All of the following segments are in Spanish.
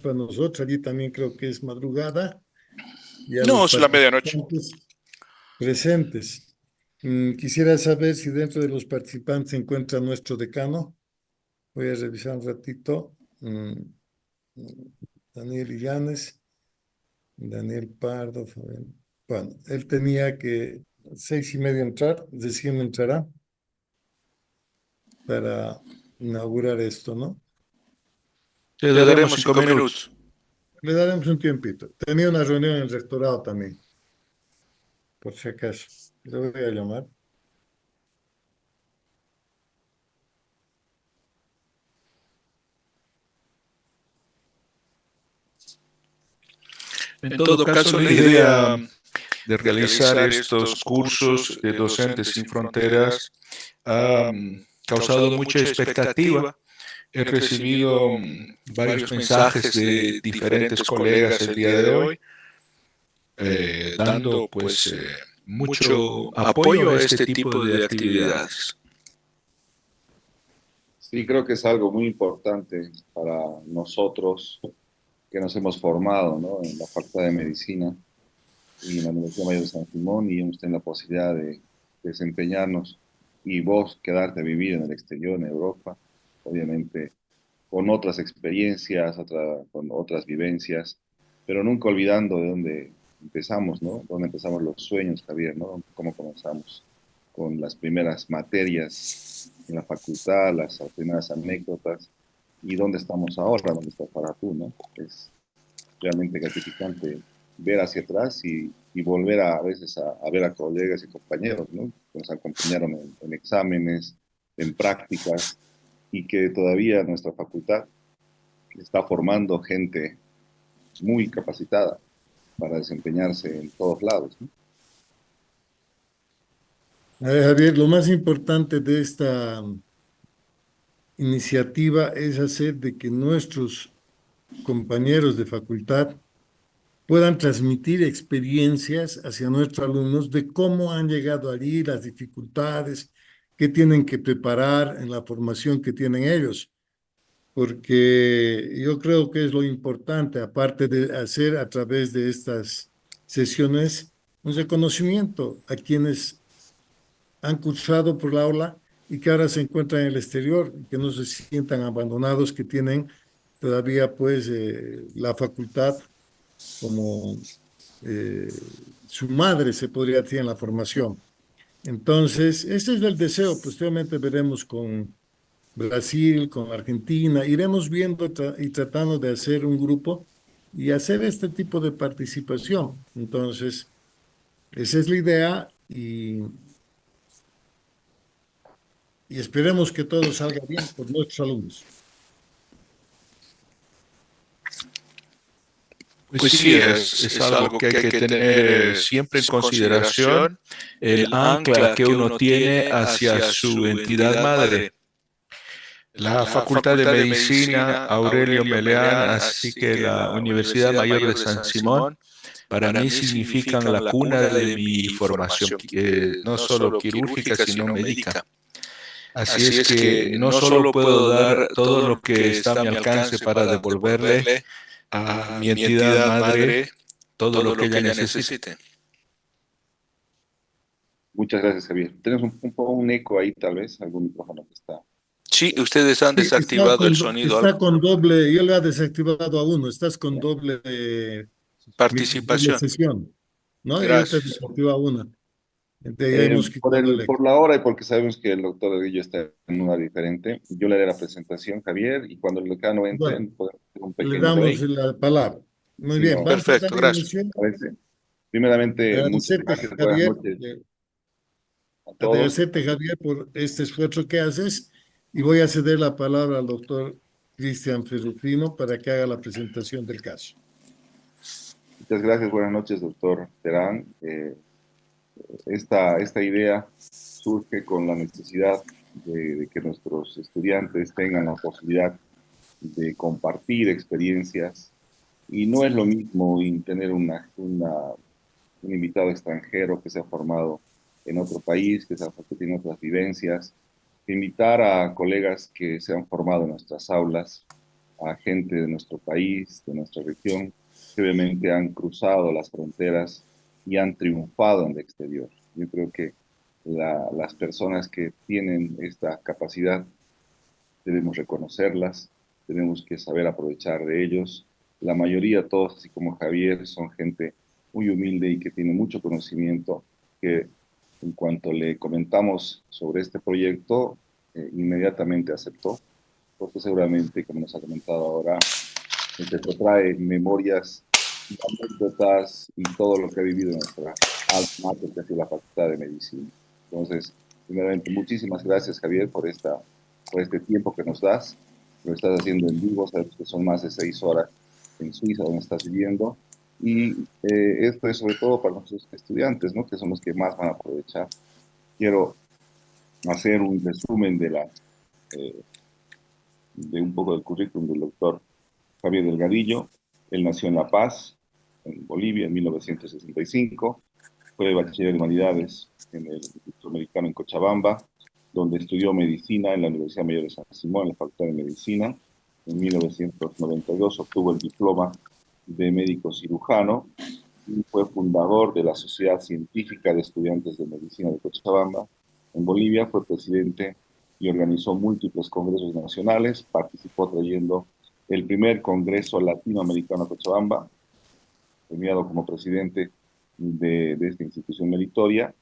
para nosotros, allí también creo que es madrugada, y a No, los es la medianoche. participantes presentes. Quisiera saber si dentro de los participantes se encuentra nuestro decano. Voy a revisar un ratito. Daniel Illanes, Daniel Pardo. Bueno, él tenía que 6:30 entrar, recién entrará para inaugurar esto, ¿no? Te daremos 5 minutos. Le daremos un tiempito. Tenía una reunión en el rectorado también, por si acaso. Le voy a llamar. En todo caso, la idea de realizar estos cursos de Docentes Sin Fronteras ha causado mucha expectativa. He recibido varios mensajes de diferentes colegas el día de hoy, dando pues mucho apoyo a este tipo de actividades. Sí, creo que es algo muy importante para nosotros que nos hemos formado, ¿no? En la Facultad de Medicina y en la Universidad Mayor de San Simón y hemos tenido la posibilidad de desempeñarnos y vos quedarte a vivir en el exterior, en Europa, obviamente con otras experiencias, con otras vivencias, pero nunca olvidando de dónde empezamos, ¿no? Dónde empezamos los sueños, Javier, ¿no? Cómo comenzamos con las primeras materias en la facultad, las primeras anécdotas, y dónde estamos ahora, dónde estás para tú, ¿no? Es realmente gratificante ver hacia atrás y volver a veces a ver a colegas y compañeros, ¿no? Que nos acompañaron en exámenes, en prácticas, y que todavía nuestra facultad está formando gente muy capacitada para desempeñarse en todos lados, ¿no? A ver, Javier, lo más importante de esta iniciativa es hacer de que nuestros compañeros de facultad puedan transmitir experiencias hacia nuestros alumnos de cómo han llegado allí, las dificultades, qué tienen que preparar en la formación que tienen ellos. Porque yo creo que es lo importante, aparte de hacer a través de estas sesiones un reconocimiento a quienes han cursado por la aula y que ahora se encuentran en el exterior, y que no se sientan abandonados, que tienen todavía pues la facultad como eh, su madre, se podría decir, en la formación. Entonces, ese es el deseo. Posteriormente veremos con Brasil, con Argentina, iremos viendo y tratando de hacer un grupo y hacer este tipo de participación. Entonces, esa es la idea, y esperemos que todo salga bien por nuestros alumnos. Pues sí, es algo que hay que tener siempre en consideración, el ancla que uno tiene hacia su entidad madre. La Facultad de Medicina Aurelio Meleán, así que la Universidad Mayor de San Simón, para mí significan la cuna de mi formación, no solo quirúrgica, sino médica. Así es que no solo puedo dar todo lo que está a mi alcance para devolverle a mi entidad madre todo lo que ella necesite. Muchas gracias, Javier. Tenemos un poco un eco ahí, tal vez, algún micrófono que está. Sí, ustedes han Sí, desactivado el sonido. está con doble, yo le he desactivado a uno, estás con doble, doble Participación. sesión, ¿no? Y yo te Gracias. desactivo a una. Entonces ya hemos quitado el Por eco. la hora y porque sabemos que el doctor Guillo está en una diferente, yo le haré la presentación, Javier, y cuando el decano entre, Bueno, podemos hacer un le pequeño damos break. la palabra. Muy Si bien, no, vamos a Perfecto, dar gracias. inicio. parece. Primeramente, muchas Agradecerte, gracias, buenas Javier, noches a todos. agradecerte, Javier, por este esfuerzo que haces, y voy a ceder la palabra al doctor Cristian Ferrufino para que haga la presentación del caso. Muchas gracias, buenas noches, doctor Terán. Esta idea surge con la necesidad de que nuestros estudiantes tengan la posibilidad de compartir experiencias y no es lo mismo tener un invitado extranjero que se ha formado en otro país, que tiene otras vivencias, que invitar a colegas que se han formado en nuestras aulas a gente de nuestro país, de nuestra región, que obviamente han cruzado las fronteras y han triunfado en el exterior. Yo creo que las personas que tienen esta capacidad debemos reconocerlas, tenemos que saber aprovechar de ellos. La mayoría, todos, así como Javier, son gente muy humilde y que tiene mucho conocimiento, que en cuanto le comentamos sobre este proyecto, inmediatamente aceptó, porque seguramente, como nos ha comentado ahora, te trae memorias, anécdotas y todo lo que ha vivido en nuestra alma mater, que ha sido la Facultad de Medicina. Entonces, primeramente, muchísimas gracias, Javier, por este tiempo que nos das. Lo estás haciendo en vivo, sabes que son más de 6 horas en Suiza, donde estás viviendo. Y esto es sobre todo para nuestros estudiantes, ¿no? Que son los que más van a aprovechar. Quiero hacer un resumen eh, de un poco del currículum del doctor Javier Delgadillo. Él nació en La Paz, en Bolivia, en 1965. Fue bachiller en humanidades en el Instituto Americano en Cochabamba, donde estudió medicina en la Universidad Mayor de San Simón, en la Facultad de Medicina. En 1992 obtuvo el diploma de médico cirujano y fue fundador de la Sociedad Científica de Estudiantes de Medicina de Cochabamba. En Bolivia fue presidente y organizó múltiples congresos nacionales, participó trayendo el primer Congreso Latinoamericano a Cochabamba, premiado como presidente de esta institución meritoria,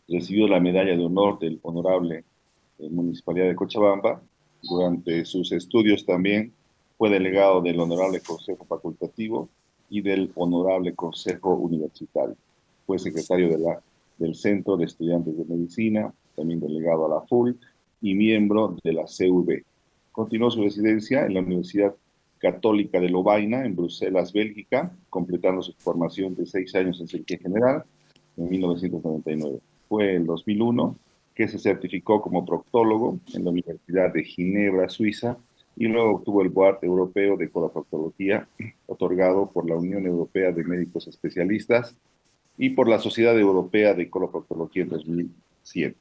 recibió la medalla de honor del honorable Municipalidad de Cochabamba. Durante sus estudios también fue delegado del Honorable Consejo Facultativo y del Honorable Consejo Universitario. Fue secretario del Centro de Estudiantes de Medicina, también delegado a la FUL y miembro de la CUB. Continuó su residencia en la Universidad Católica de Lovaina, en Bruselas, Bélgica, completando su formación de 6 años en cirugía general en 1999. Fue el 2001 que se certificó como proctólogo en la Universidad de Ginebra, Suiza, y luego obtuvo el Board Europeo de Coloproctología, otorgado por la Unión Europea de Médicos Especialistas y por la Sociedad Europea de Coloproctología en 2007.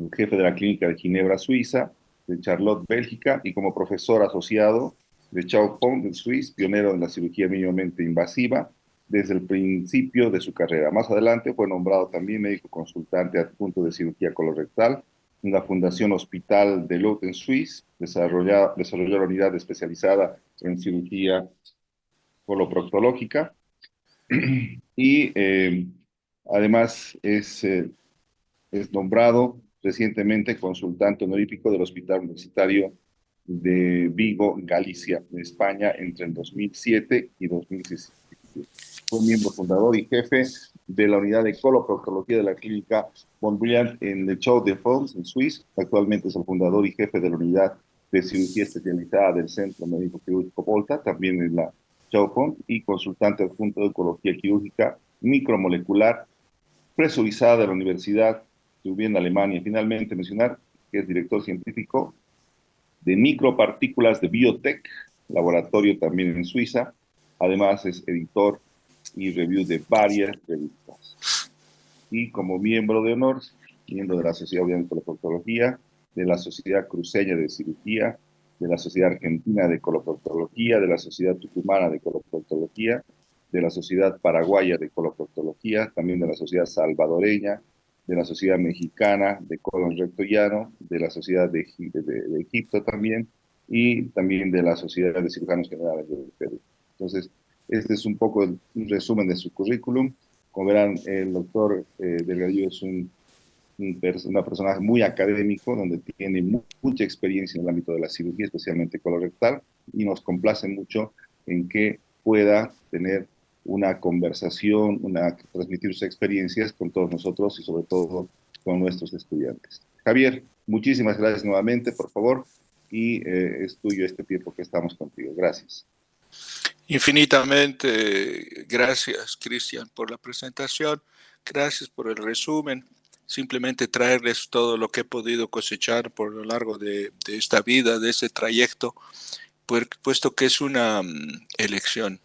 El jefe de la Clínica de Ginebra, Suiza, de Charlotte, Bélgica, y como profesor asociado de Chao Pong, de Suiza, pionero en la cirugía mínimamente invasiva, desde el principio de su carrera. Más adelante fue nombrado también médico consultante adjunto de cirugía colorectal en la Fundación Hospital de Lot en Suiza, desarrolló la unidad especializada en cirugía coloproctológica y además es nombrado recientemente consultante honorífico del Hospital Universitario de Vigo, Galicia, en España, entre el 2007 y 2017. Fue miembro fundador y jefe de la unidad de coloproctología de la clínica Montbrilliant en el Chaux de France, en Suiza. Actualmente es el fundador y jefe de la unidad de cirugía especializada del Centro Médico Quirúrgico Volta, también en la Chaux Fond, y consultante adjunto de oncología quirúrgica micromolecular presurizada de la Universidad de Viena, Alemania. Finalmente mencionar que es director científico de micropartículas de Biotech, laboratorio también en Suiza. Además es editor y review de varias revistas. Y como miembro de honor, miembro de la Sociedad de Coloproctología, de la Sociedad Cruceña de Cirugía, de la Sociedad Argentina de Coloproctología, de la Sociedad Tucumana de Coloproctología, de la Sociedad Paraguaya de Coloproctología, también de la Sociedad Salvadoreña, de la Sociedad Mexicana de Colon Recto Llano, de la Sociedad de Egipto también, y también de la Sociedad de Cirujanos Generales de Perú. Entonces, este es un poco un resumen de su currículum. Como verán, el doctor Delgadillo es una persona muy académico, donde tiene mucha experiencia en el ámbito de la cirugía, especialmente colorectal, y nos complace mucho en que pueda tener una conversación, transmitir sus experiencias con todos nosotros y sobre todo con nuestros estudiantes. Javier, muchísimas gracias nuevamente, por favor, y es tuyo este tiempo que estamos contigo. Gracias. Infinitamente gracias, Cristian, por la presentación. Gracias por el resumen. Simplemente traerles todo lo que he podido cosechar por lo largo de esta vida, de este trayecto, puesto que es una elección.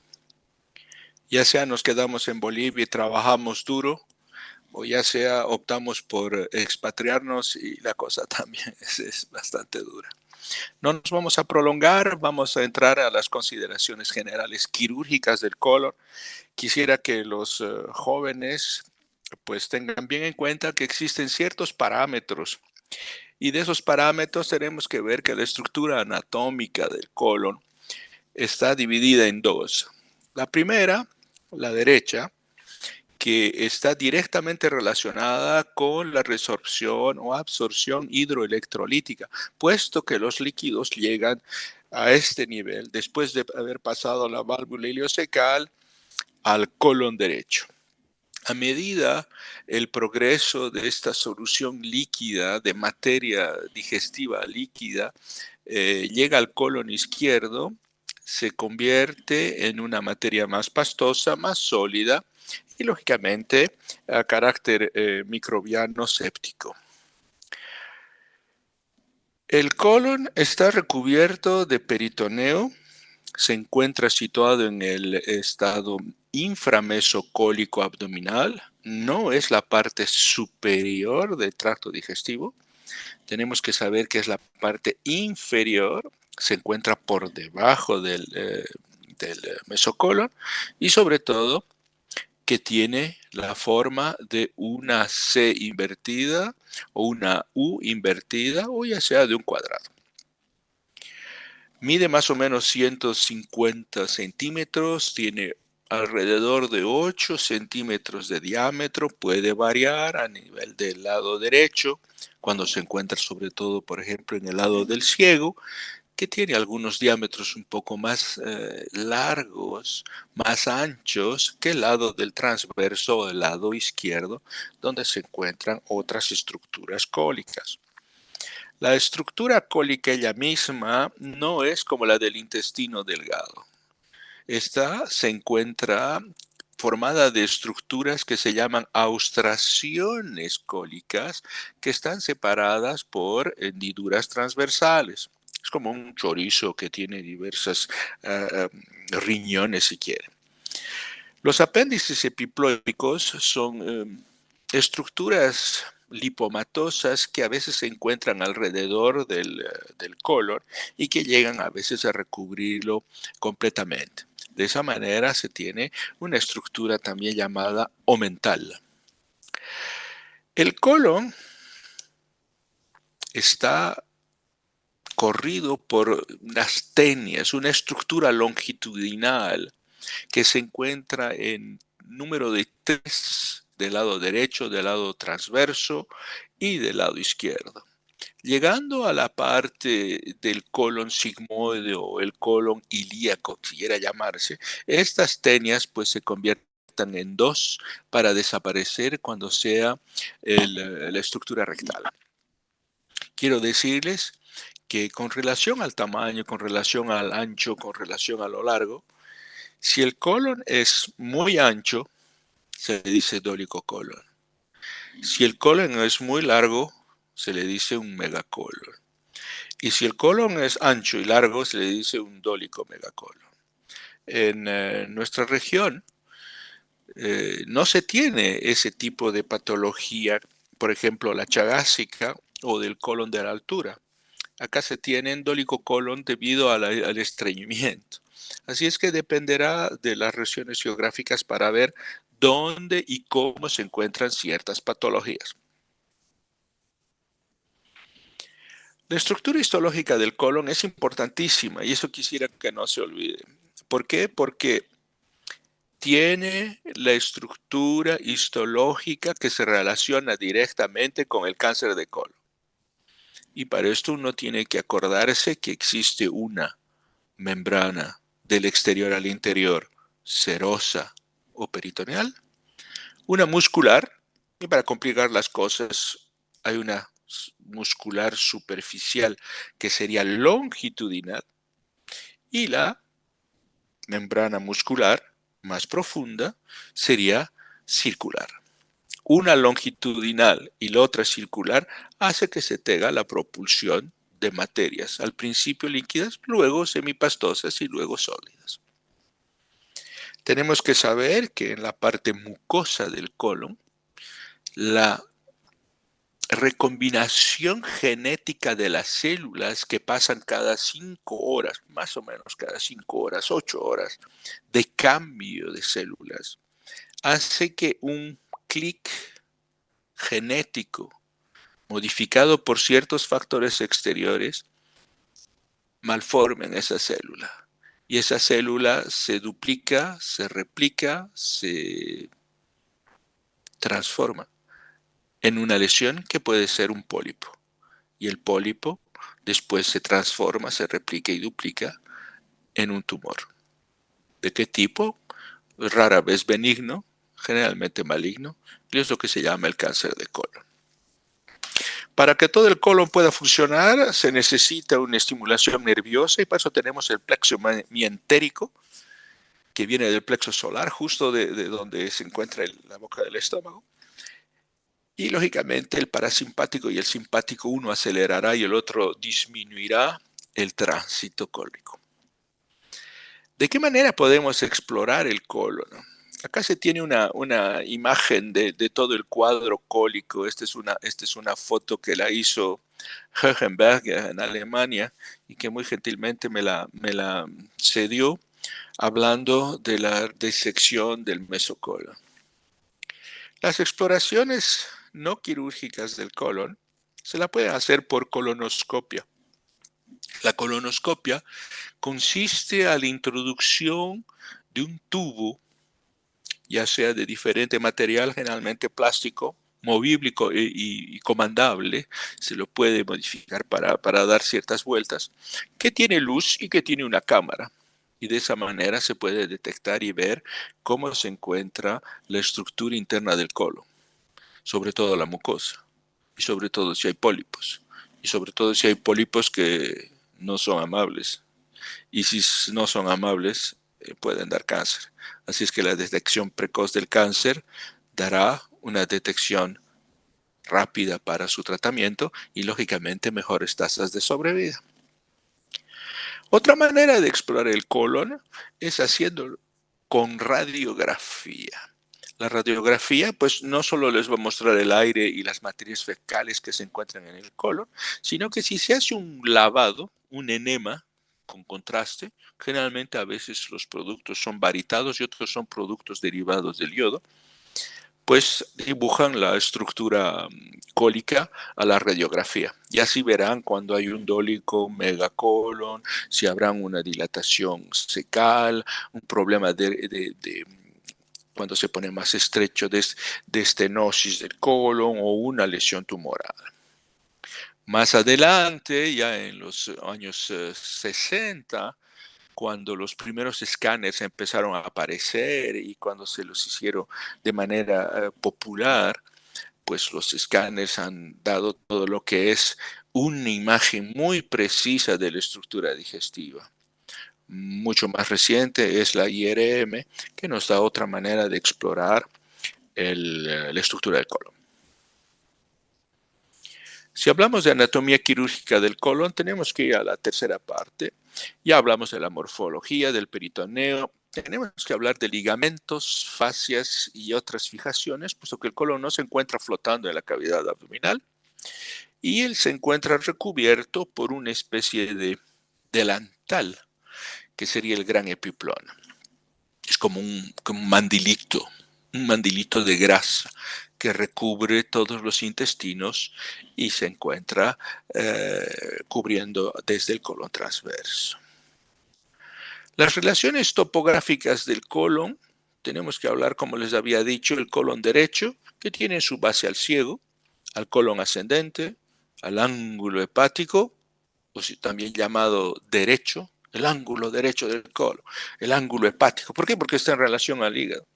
Ya sea nos quedamos en Bolivia y trabajamos duro, o ya sea optamos por expatriarnos y la cosa también es bastante dura. No nos vamos a prolongar, vamos a entrar a las consideraciones generales quirúrgicas del colon. Quisiera que los jóvenes pues tengan bien en cuenta que existen ciertos parámetros y de esos parámetros tenemos que ver que la estructura anatómica del colon está dividida en dos. La primera, la derecha, que está directamente relacionada con la resorción o absorción hidroelectrolítica, puesto que los líquidos llegan a este nivel después de haber pasado la válvula ileocecal al colon derecho. A medida el progreso de esta solución líquida, de materia digestiva líquida, llega al colon izquierdo, se convierte en una materia más pastosa, más sólida y lógicamente a carácter microbiano séptico. El colon está recubierto de peritoneo, se encuentra situado en el estado inframesocólico abdominal, no es la parte superior del tracto digestivo. Tenemos que saber que es la parte inferior, se encuentra por debajo del mesocolon y sobre todo que tiene la forma de una C invertida o una U invertida o ya sea de un cuadrado. Mide más o menos 150 centímetros, tiene alrededor de 8 centímetros de diámetro, puede variar a nivel del lado derecho, cuando se encuentra sobre todo, por ejemplo, en el lado del ciego, que tiene algunos diámetros un poco más largos, más anchos que el lado del transverso o el lado izquierdo, donde se encuentran otras estructuras cólicas. La estructura cólica ella misma no es como la del intestino delgado. Esta se encuentra formada de estructuras que se llaman austraciones cólicas que están separadas por hendiduras transversales. Es como un chorizo que tiene diversas riñones si quieren. Los apéndices epiploicos son estructuras lipomatosas que a veces se encuentran alrededor del colon y que llegan a veces a recubrirlo completamente. De esa manera se tiene una estructura también llamada omental. El colon está corrido por unas tenias, una estructura longitudinal que se encuentra en número de 3 del lado derecho, del lado transverso y del lado izquierdo. Llegando a la parte del colon sigmoide o el colon ilíaco, si quiera llamarse, estas tenias pues se convierten en 2 para desaparecer cuando sea la estructura rectal. Quiero decirles que con relación al tamaño, con relación al ancho, con relación a lo largo, si el colon es muy ancho, se le dice dolicocolon. Si el colon es muy largo, se le dice un megacolon. Y si el colon es ancho y largo, se le dice un dolicomegacolon. En nuestra región no se tiene ese tipo de patología, por ejemplo, la chagásica o del colon de la altura. Acá se tiene dolicocolon debido al estreñimiento. Así es que dependerá de las regiones geográficas para ver dónde y cómo se encuentran ciertas patologías. La estructura histológica del colon es importantísima y eso quisiera que no se olvide. ¿Por qué? Porque tiene la estructura histológica que se relaciona directamente con el cáncer de colon. Y para esto uno tiene que acordarse que existe una membrana del exterior al interior, serosa o peritoneal, una muscular, y para complicar las cosas hay una muscular superficial que sería longitudinal y la membrana muscular más profunda sería circular. Una longitudinal y la otra circular hace que se tenga la propulsión de materias, al principio líquidas, luego semipastosas y luego sólidas. Tenemos que saber que en la parte mucosa del colon, la recombinación genética de las células que pasan cada 5 horas, más o menos cada 5 horas, 8 horas de cambio de células, hace que un clic genético modificado por ciertos factores exteriores malformen esa célula. Y esa célula se duplica, se replica, se transforma en una lesión que puede ser un pólipo. Y el pólipo después se transforma, se replica y duplica en un tumor. ¿De qué tipo? Rara vez benigno, generalmente maligno, y es lo que se llama el cáncer de colon. Para que todo el colon pueda funcionar, se necesita una estimulación nerviosa y para eso tenemos el plexo mientérico, que viene del plexo solar, justo de donde se encuentra la boca del estómago. Y lógicamente el parasimpático y el simpático, uno acelerará y el otro disminuirá el tránsito cólico. ¿De qué manera podemos explorar el colon? Acá se tiene una imagen de todo el cuadro cólico. Esta es una foto que la hizo Hohenberg en Alemania y que muy gentilmente me la cedió hablando de la disección del mesocolon. Las exploraciones no quirúrgicas del colon se la pueden hacer por colonoscopia. La colonoscopia consiste a la introducción de un tubo, ya sea de diferente material, generalmente plástico, movible y comandable, se lo puede modificar para dar ciertas vueltas, que tiene luz y que tiene una cámara. Y de esa manera se puede detectar y ver cómo se encuentra la estructura interna del colon, sobre todo la mucosa, y sobre todo si hay pólipos, y sobre todo si hay pólipos que no son amables. Y si no son amables, pueden dar cáncer. Así es que la detección precoz del cáncer dará una detección rápida para su tratamiento y lógicamente mejores tasas de sobrevida. Otra manera de explorar el colon es haciéndolo con radiografía. La radiografía, pues no solo les va a mostrar el aire y las materias fecales que se encuentran en el colon, sino que si se hace un lavado, un enema con contraste, generalmente a veces los productos son varitados y otros son productos derivados del yodo, pues dibujan la estructura cólica a la radiografía. Y así verán cuando hay un dólico, un megacolon, si habrá una dilatación cecal, un problema de cuando se pone más estrecho de estenosis del colon o una lesión tumoral. Más adelante, ya en los años 60, cuando los primeros escáneres empezaron a aparecer y cuando se los hicieron de manera popular, pues los escáneres han dado todo lo que es una imagen muy precisa de la estructura digestiva. Mucho más reciente es la IRM, que nos da otra manera de explorar la estructura del colon. Si hablamos de anatomía quirúrgica del colon, tenemos que ir a la tercera parte. Ya hablamos de la morfología del peritoneo. Tenemos que hablar de ligamentos, fascias y otras fijaciones, puesto que el colon no se encuentra flotando en la cavidad abdominal y él se encuentra recubierto por una especie de delantal, que sería el gran epiplón. Es como un mandilito de grasa que recubre todos los intestinos y se encuentra cubriendo desde el colon transverso. Las relaciones topográficas del colon, tenemos que hablar, como les había dicho, el colon derecho, que tiene su base al ciego, al colon ascendente, al ángulo hepático, o también llamado derecho, el ángulo derecho del colon, el ángulo hepático. ¿Por qué? Porque está en relación al hígado.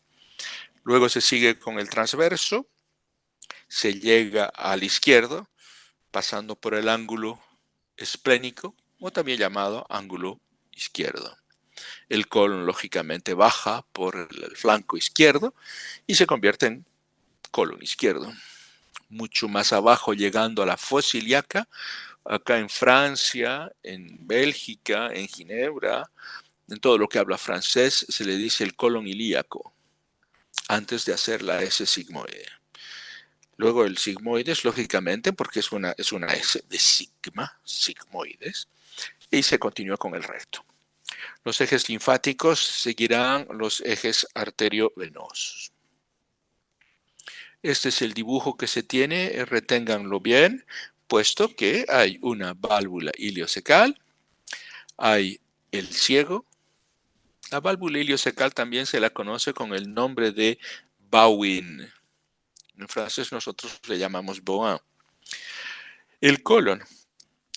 Luego se sigue con el transverso, se llega al izquierdo, pasando por el ángulo esplénico, o también llamado ángulo izquierdo. El colon lógicamente baja por el flanco izquierdo y se convierte en colon izquierdo. Mucho más abajo, llegando a la fosa ilíaca, acá en Francia, en Bélgica, en Ginebra, en todo lo que habla francés, se le dice el colon ilíaco, antes de hacer la S sigmoide. Luego el sigmoides, lógicamente, porque es una S de sigma, sigmoides, y se continúa con el recto. Los ejes linfáticos seguirán los ejes arteriovenosos. Este es el dibujo que se tiene, reténganlo bien, puesto que hay una válvula iliocecal, hay el ciego. La válvula iliocecal también se la conoce con el nombre de Bowen. En francés nosotros le llamamos Bowen. El colon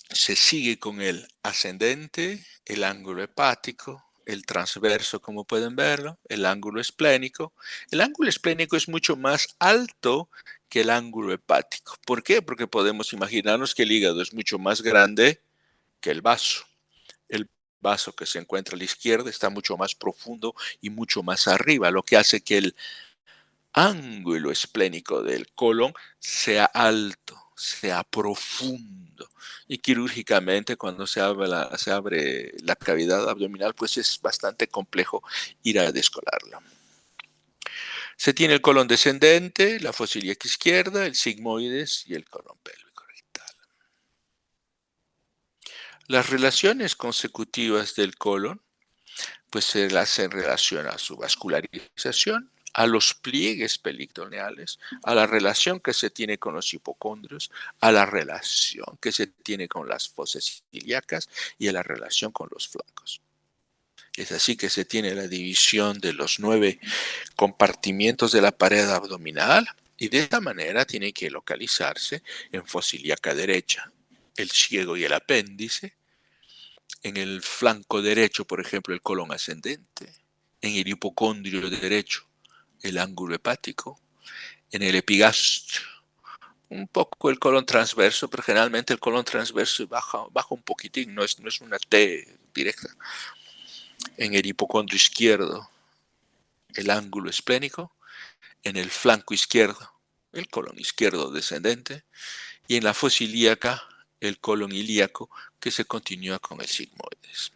se sigue con el ascendente, el ángulo hepático, el transverso, como pueden verlo, el ángulo esplénico. El ángulo esplénico es mucho más alto que el ángulo hepático. ¿Por qué? Porque podemos imaginarnos que el hígado es mucho más grande que el vaso. El vaso que se encuentra a la izquierda está mucho más profundo y mucho más arriba, lo que hace que el ángulo esplénico del colon sea alto, sea profundo. Y quirúrgicamente, cuando se abre la cavidad abdominal, pues es bastante complejo ir a descolarlo. Se tiene el colon descendente, la fosa ilíaca izquierda, el sigmoides y el colon pélvico rectal. Las relaciones consecutivas del colon pues se hacen relación a su vascularización, a los pliegues peritoneales, a la relación que se tiene con los hipocondrios, a la relación que se tiene con las fosas ilíacas y a la relación con los flancos. Es así que se tiene la división de los 9 compartimientos de la pared abdominal y de esta manera tiene que localizarse en fosa ilíaca derecha, el ciego y el apéndice, en el flanco derecho, por ejemplo, el colon ascendente, en el hipocondrio derecho, el ángulo hepático, en el epigastrio, un poco el colon transverso, pero generalmente el colon transverso baja un poquitín, no es una T directa. En el hipocondrio izquierdo, el ángulo esplénico, en el flanco izquierdo, el colon izquierdo descendente, y en la fosa ilíaca, el colon ilíaco, que se continúa con el sigmoides.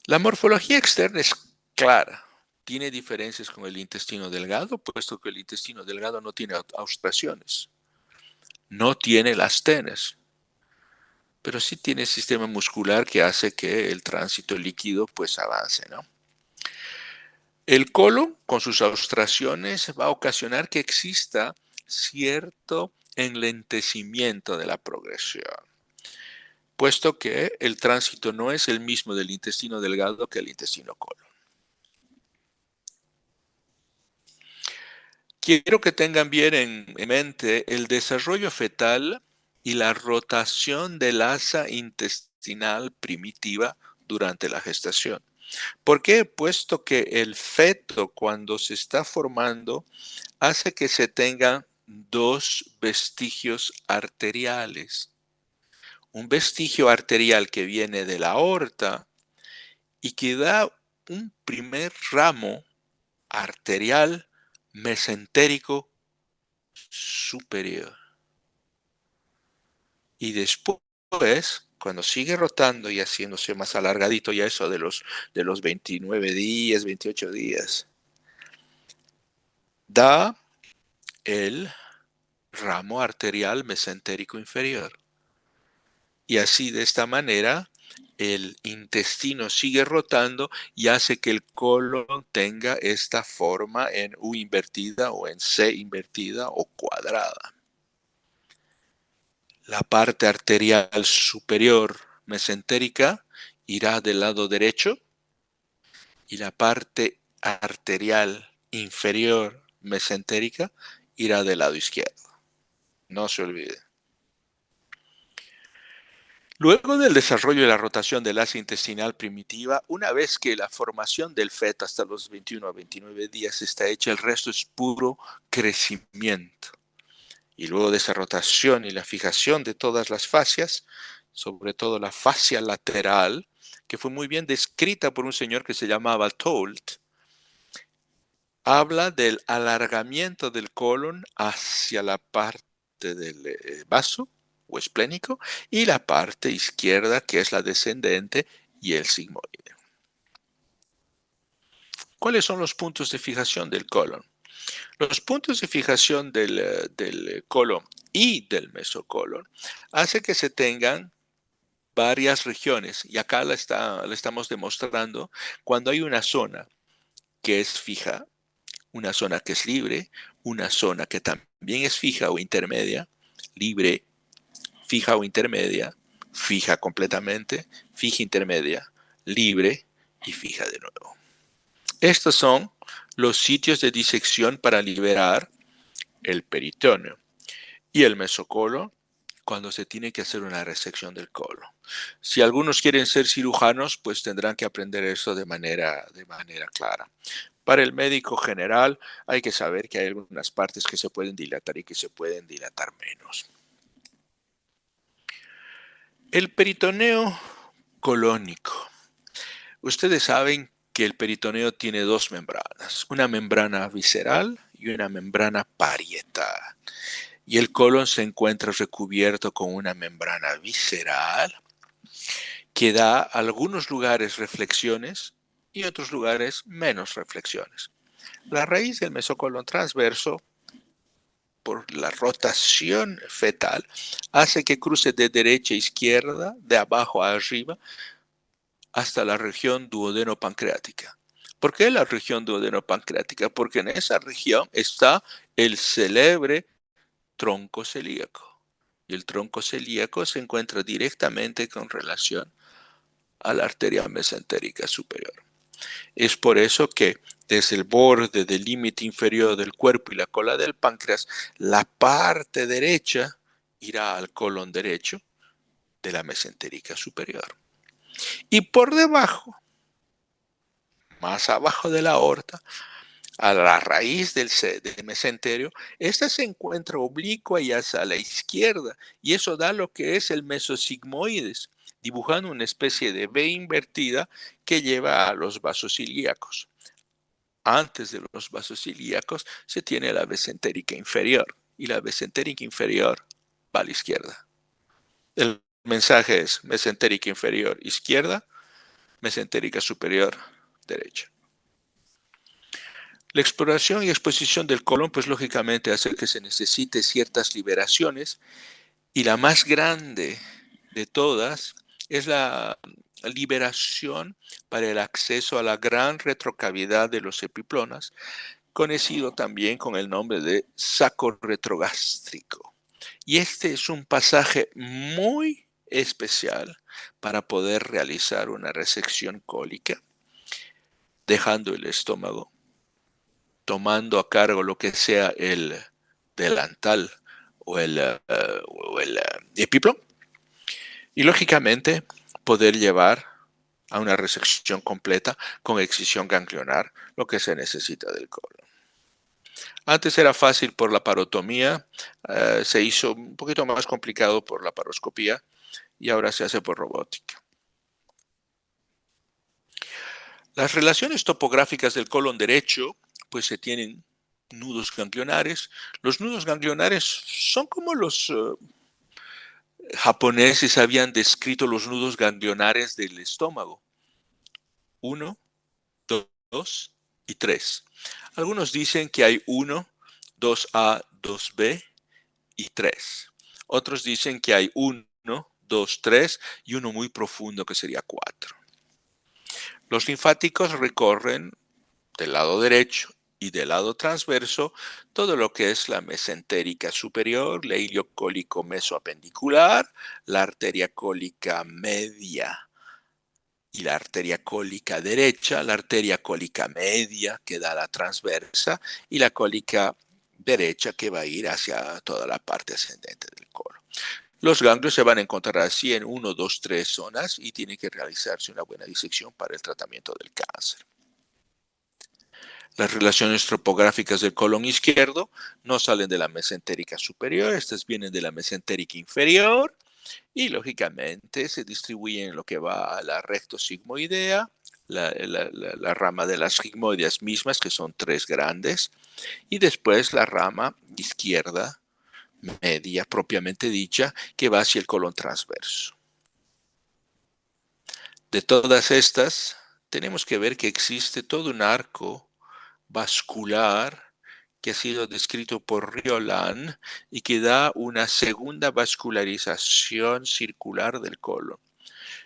La morfología externa es clara. Tiene diferencias con el intestino delgado, puesto que el intestino delgado no tiene austraciones, no tiene las tenes, pero sí tiene sistema muscular que hace que el tránsito líquido pues avance, ¿no? El colon, con sus austraciones, va a ocasionar que exista cierto enlentecimiento de la progresión, puesto que el tránsito no es el mismo del intestino delgado que el intestino colon. Quiero que tengan bien en mente el desarrollo fetal y la rotación del asa intestinal primitiva durante la gestación. ¿Por qué? Puesto que el feto, cuando se está formando, hace que se tengan 2 vestigios arteriales. Un vestigio arterial que viene de la aorta y que da un primer ramo arterial mesentérico superior. Y después, cuando sigue rotando y haciéndose más alargadito, ya eso de los 29 días, 28 días, da el ramo arterial mesentérico inferior. Y así, de esta manera, el intestino sigue rotando y hace que el colon tenga esta forma en U invertida o en C invertida o cuadrada. La parte arterial superior mesentérica irá del lado derecho y la parte arterial inferior mesentérica irá del lado izquierdo. No se olvide. Luego del desarrollo y la rotación del asa intestinal primitiva, una vez que la formación del feto hasta los 21 a 29 días está hecha, el resto es puro crecimiento. Y luego de esa rotación y la fijación de todas las fascias, sobre todo la fascia lateral, que fue muy bien descrita por un señor que se llamaba Tolt, habla del alargamiento del colon hacia la parte del vaso o esplénico y la parte izquierda, que es la descendente, y el sigmoide. ¿Cuáles son los puntos de fijación del colon? Los puntos de fijación del colon y del mesocolon hace que se tengan varias regiones, y acá la estamos demostrando cuando hay una zona que es fija, una zona que es libre, una zona que también es fija o intermedia, libre, fija o intermedia, fija completamente, fija intermedia, libre y fija de nuevo. Estos son los sitios de disección para liberar el peritoneo y el mesocolon cuando se tiene que hacer una resección del colon. Si algunos quieren ser cirujanos, pues tendrán que aprender eso de manera clara. Para el médico general hay que saber que hay algunas partes que se pueden dilatar y que se pueden dilatar menos. El peritoneo colónico. Ustedes saben que el peritoneo tiene dos membranas, una membrana visceral y una membrana parietal. Y el colon se encuentra recubierto con una membrana visceral que da a algunos lugares reflexiones y otros lugares menos reflexiones. La raíz del mesocolon transverso, por la rotación fetal, hace que cruce de derecha a izquierda, de abajo a arriba, hasta la región duodeno-pancreática. ¿Por qué la región duodeno-pancreática? Porque en esa región está el célebre tronco celíaco. Y el tronco celíaco se encuentra directamente con relación a la arteria mesentérica superior. Es por eso que desde el borde del límite inferior del cuerpo y la cola del páncreas, la parte derecha irá al colon derecho de la mesentérica superior. Y por debajo, más abajo de la aorta, a la raíz del mesenterio, esta se encuentra oblicua y hacia la izquierda, y eso da lo que es el mesosigmoides, dibujando una especie de V invertida que lleva a los vasos ilíacos. Antes de los vasos ilíacos se tiene la mesentérica inferior, y la mesentérica inferior va a la izquierda. El mensaje es mesentérica inferior izquierda, mesentérica superior derecha. La exploración y exposición del colon, pues lógicamente hace que se necesite ciertas liberaciones, y la más grande de todas es la liberación para el acceso a la gran retrocavidad de los epiplonas, conocido también con el nombre de saco retrogástrico. Y este es un pasaje muy especial para poder realizar una resección cólica, dejando el estómago, tomando a cargo lo que sea el delantal o el epiplón, y lógicamente poder llevar a una resección completa con excisión ganglionar, lo que se necesita del colon. Antes era fácil por la parotomía, se hizo un poquito más complicado por la paroscopía y ahora se hace por robótica. Las relaciones topográficas del colon derecho, pues se tienen nudos ganglionares. Los nudos ganglionares son como los japoneses habían descrito los nudos ganglionares del estómago. 1, 2 y 3. Algunos dicen que hay 1, 2A, 2B y 3. Otros dicen que hay 1, 2, 3 y uno muy profundo que sería 4. Los linfáticos recorren del lado derecho y del lado transverso todo lo que es la mesentérica superior, la iliocólico mesoapendicular, la arteria cólica media y la arteria cólica derecha, la arteria cólica media que da la transversa y la cólica derecha que va a ir hacia toda la parte ascendente del colon. Los ganglios se van a encontrar así en 1, 2, 3 zonas y tiene que realizarse una buena disección para el tratamiento del cáncer. Las relaciones topográficas del colon izquierdo no salen de la mesentérica superior, estas vienen de la mesentérica inferior y lógicamente se distribuyen en lo que va a la rectosigmoidea, la rama de las sigmoideas mismas, que son 3 grandes, y después la rama izquierda media propiamente dicha, que va hacia el colon transverso. De todas estas, tenemos que ver que existe todo un arco vascular que ha sido descrito por Riolan y que da una segunda vascularización circular del colon.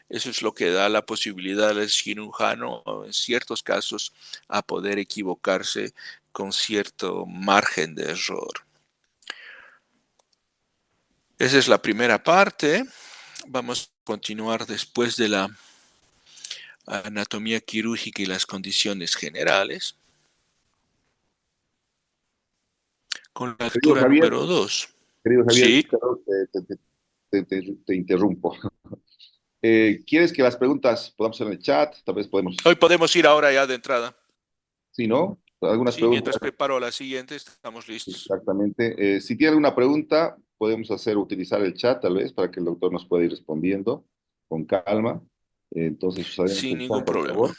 Eso es lo que da la posibilidad al cirujano, en ciertos casos, a poder equivocarse con cierto margen de error. Esa es la primera parte. Vamos a continuar después de la anatomía quirúrgica y las condiciones generales con la Querido lectura Javier, número 2. querido Javier, Sí, perdón, te interrumpo. ¿Quieres que las preguntas podamos hacer en el chat? Tal vez hoy podemos, podemos ir ahora ya de entrada. sí, ¿no? Algunas Sí, preguntas, mientras preparo la siguiente, estamos listos. exactamente. Si tiene alguna pregunta, podemos utilizar el chat tal vez para que el doctor nos pueda ir respondiendo con calma. Entonces, usaremos Sin el chat, ningún por problema. favor.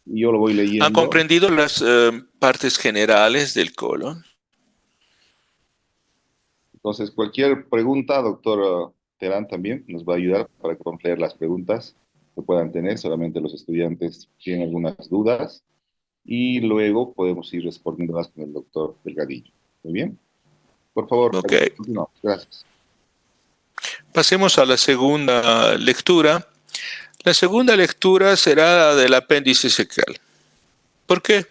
Y yo lo voy ¿Han leyendo. comprendido las partes generales del colon? Entonces, cualquier pregunta, doctor Terán también nos va a ayudar para comprender las preguntas que puedan tener. Solamente los estudiantes tienen algunas dudas y luego podemos ir respondiéndolas con el doctor Delgadillo. Muy bien. Por favor, Ok. continuamos. Gracias. Pasemos a la segunda lectura. La segunda lectura será la del apéndice secal. ¿Por qué?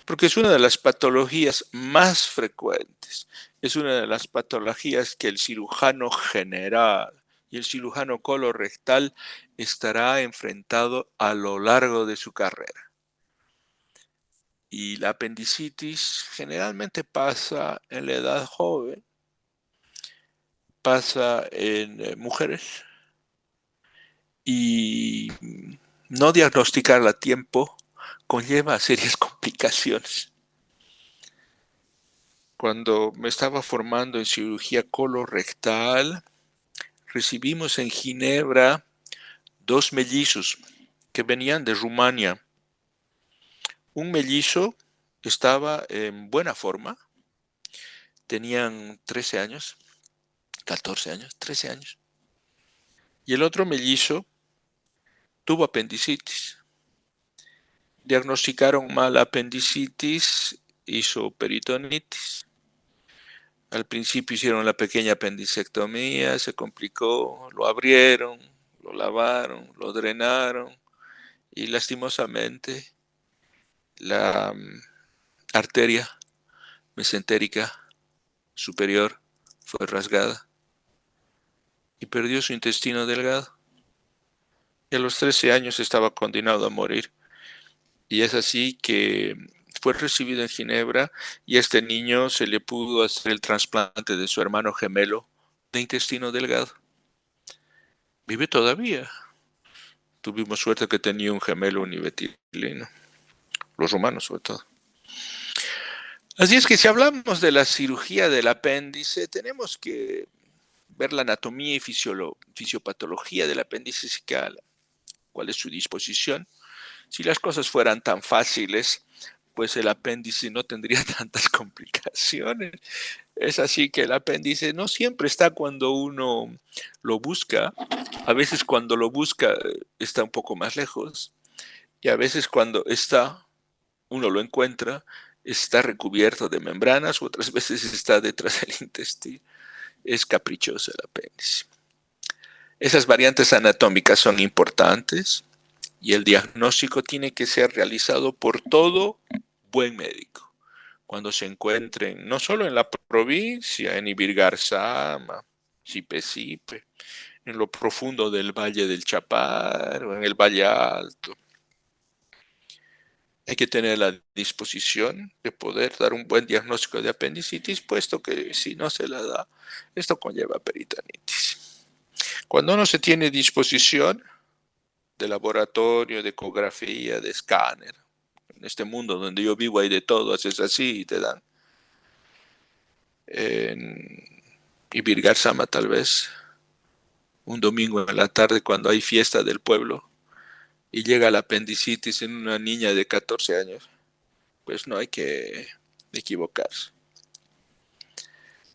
Porque es una de las patologías más frecuentes. Es una de las patologías que el cirujano general y el cirujano colorectal estará enfrentado a lo largo de su carrera. Y la apendicitis generalmente pasa en la edad joven, pasa en mujeres y no diagnosticarla a tiempo conlleva serias complicaciones. Cuando me estaba formando en cirugía colorectal, recibimos en Ginebra 2 mellizos que venían de Rumania. Un mellizo estaba en buena forma, tenían 13 años, 14 años, 13 años. Y el otro mellizo tuvo apendicitis. Diagnosticaron mal apendicitis, hizo peritonitis. Al principio hicieron la pequeña apendicectomía, se complicó, lo abrieron, lo lavaron, lo drenaron y lastimosamente la arteria mesentérica superior fue rasgada y perdió su intestino delgado. Y a los 13 años estaba condenado a morir. Y es así que fue recibido en Ginebra y a este niño se le pudo hacer el trasplante de su hermano gemelo de intestino delgado. Vive todavía. Tuvimos suerte que tenía un gemelo univetilino, los romanos sobre todo. Así es que si hablamos de la cirugía del apéndice, tenemos que ver la anatomía y fisiopatología del apéndice secal, cuál es su disposición. Si las cosas fueran tan fáciles, pues el apéndice no tendría tantas complicaciones. Es así que el apéndice no siempre está cuando uno lo busca. A veces cuando lo busca está un poco más lejos. Y a veces cuando uno lo encuentra, está recubierto de membranas, otras veces está detrás del intestino. Es caprichoso el apéndice. Esas variantes anatómicas son importantes y el diagnóstico tiene que ser realizado por todo buen médico. Cuando se encuentren, no solo en la provincia, en Ibirgarzama, Sipe, en lo profundo del Valle del Chapar o en el Valle Alto. Hay que tener la disposición de poder dar un buen diagnóstico de apendicitis, puesto que si no se la da, esto conlleva peritonitis. Cuando no se tiene disposición de laboratorio, de ecografía, de escáner, en este mundo donde yo vivo hay de todo, haces así y te dan. En Ibirgarzama tal vez, un domingo en la tarde cuando hay fiesta del pueblo y llega la apendicitis en una niña de 14 años, pues no hay que equivocarse.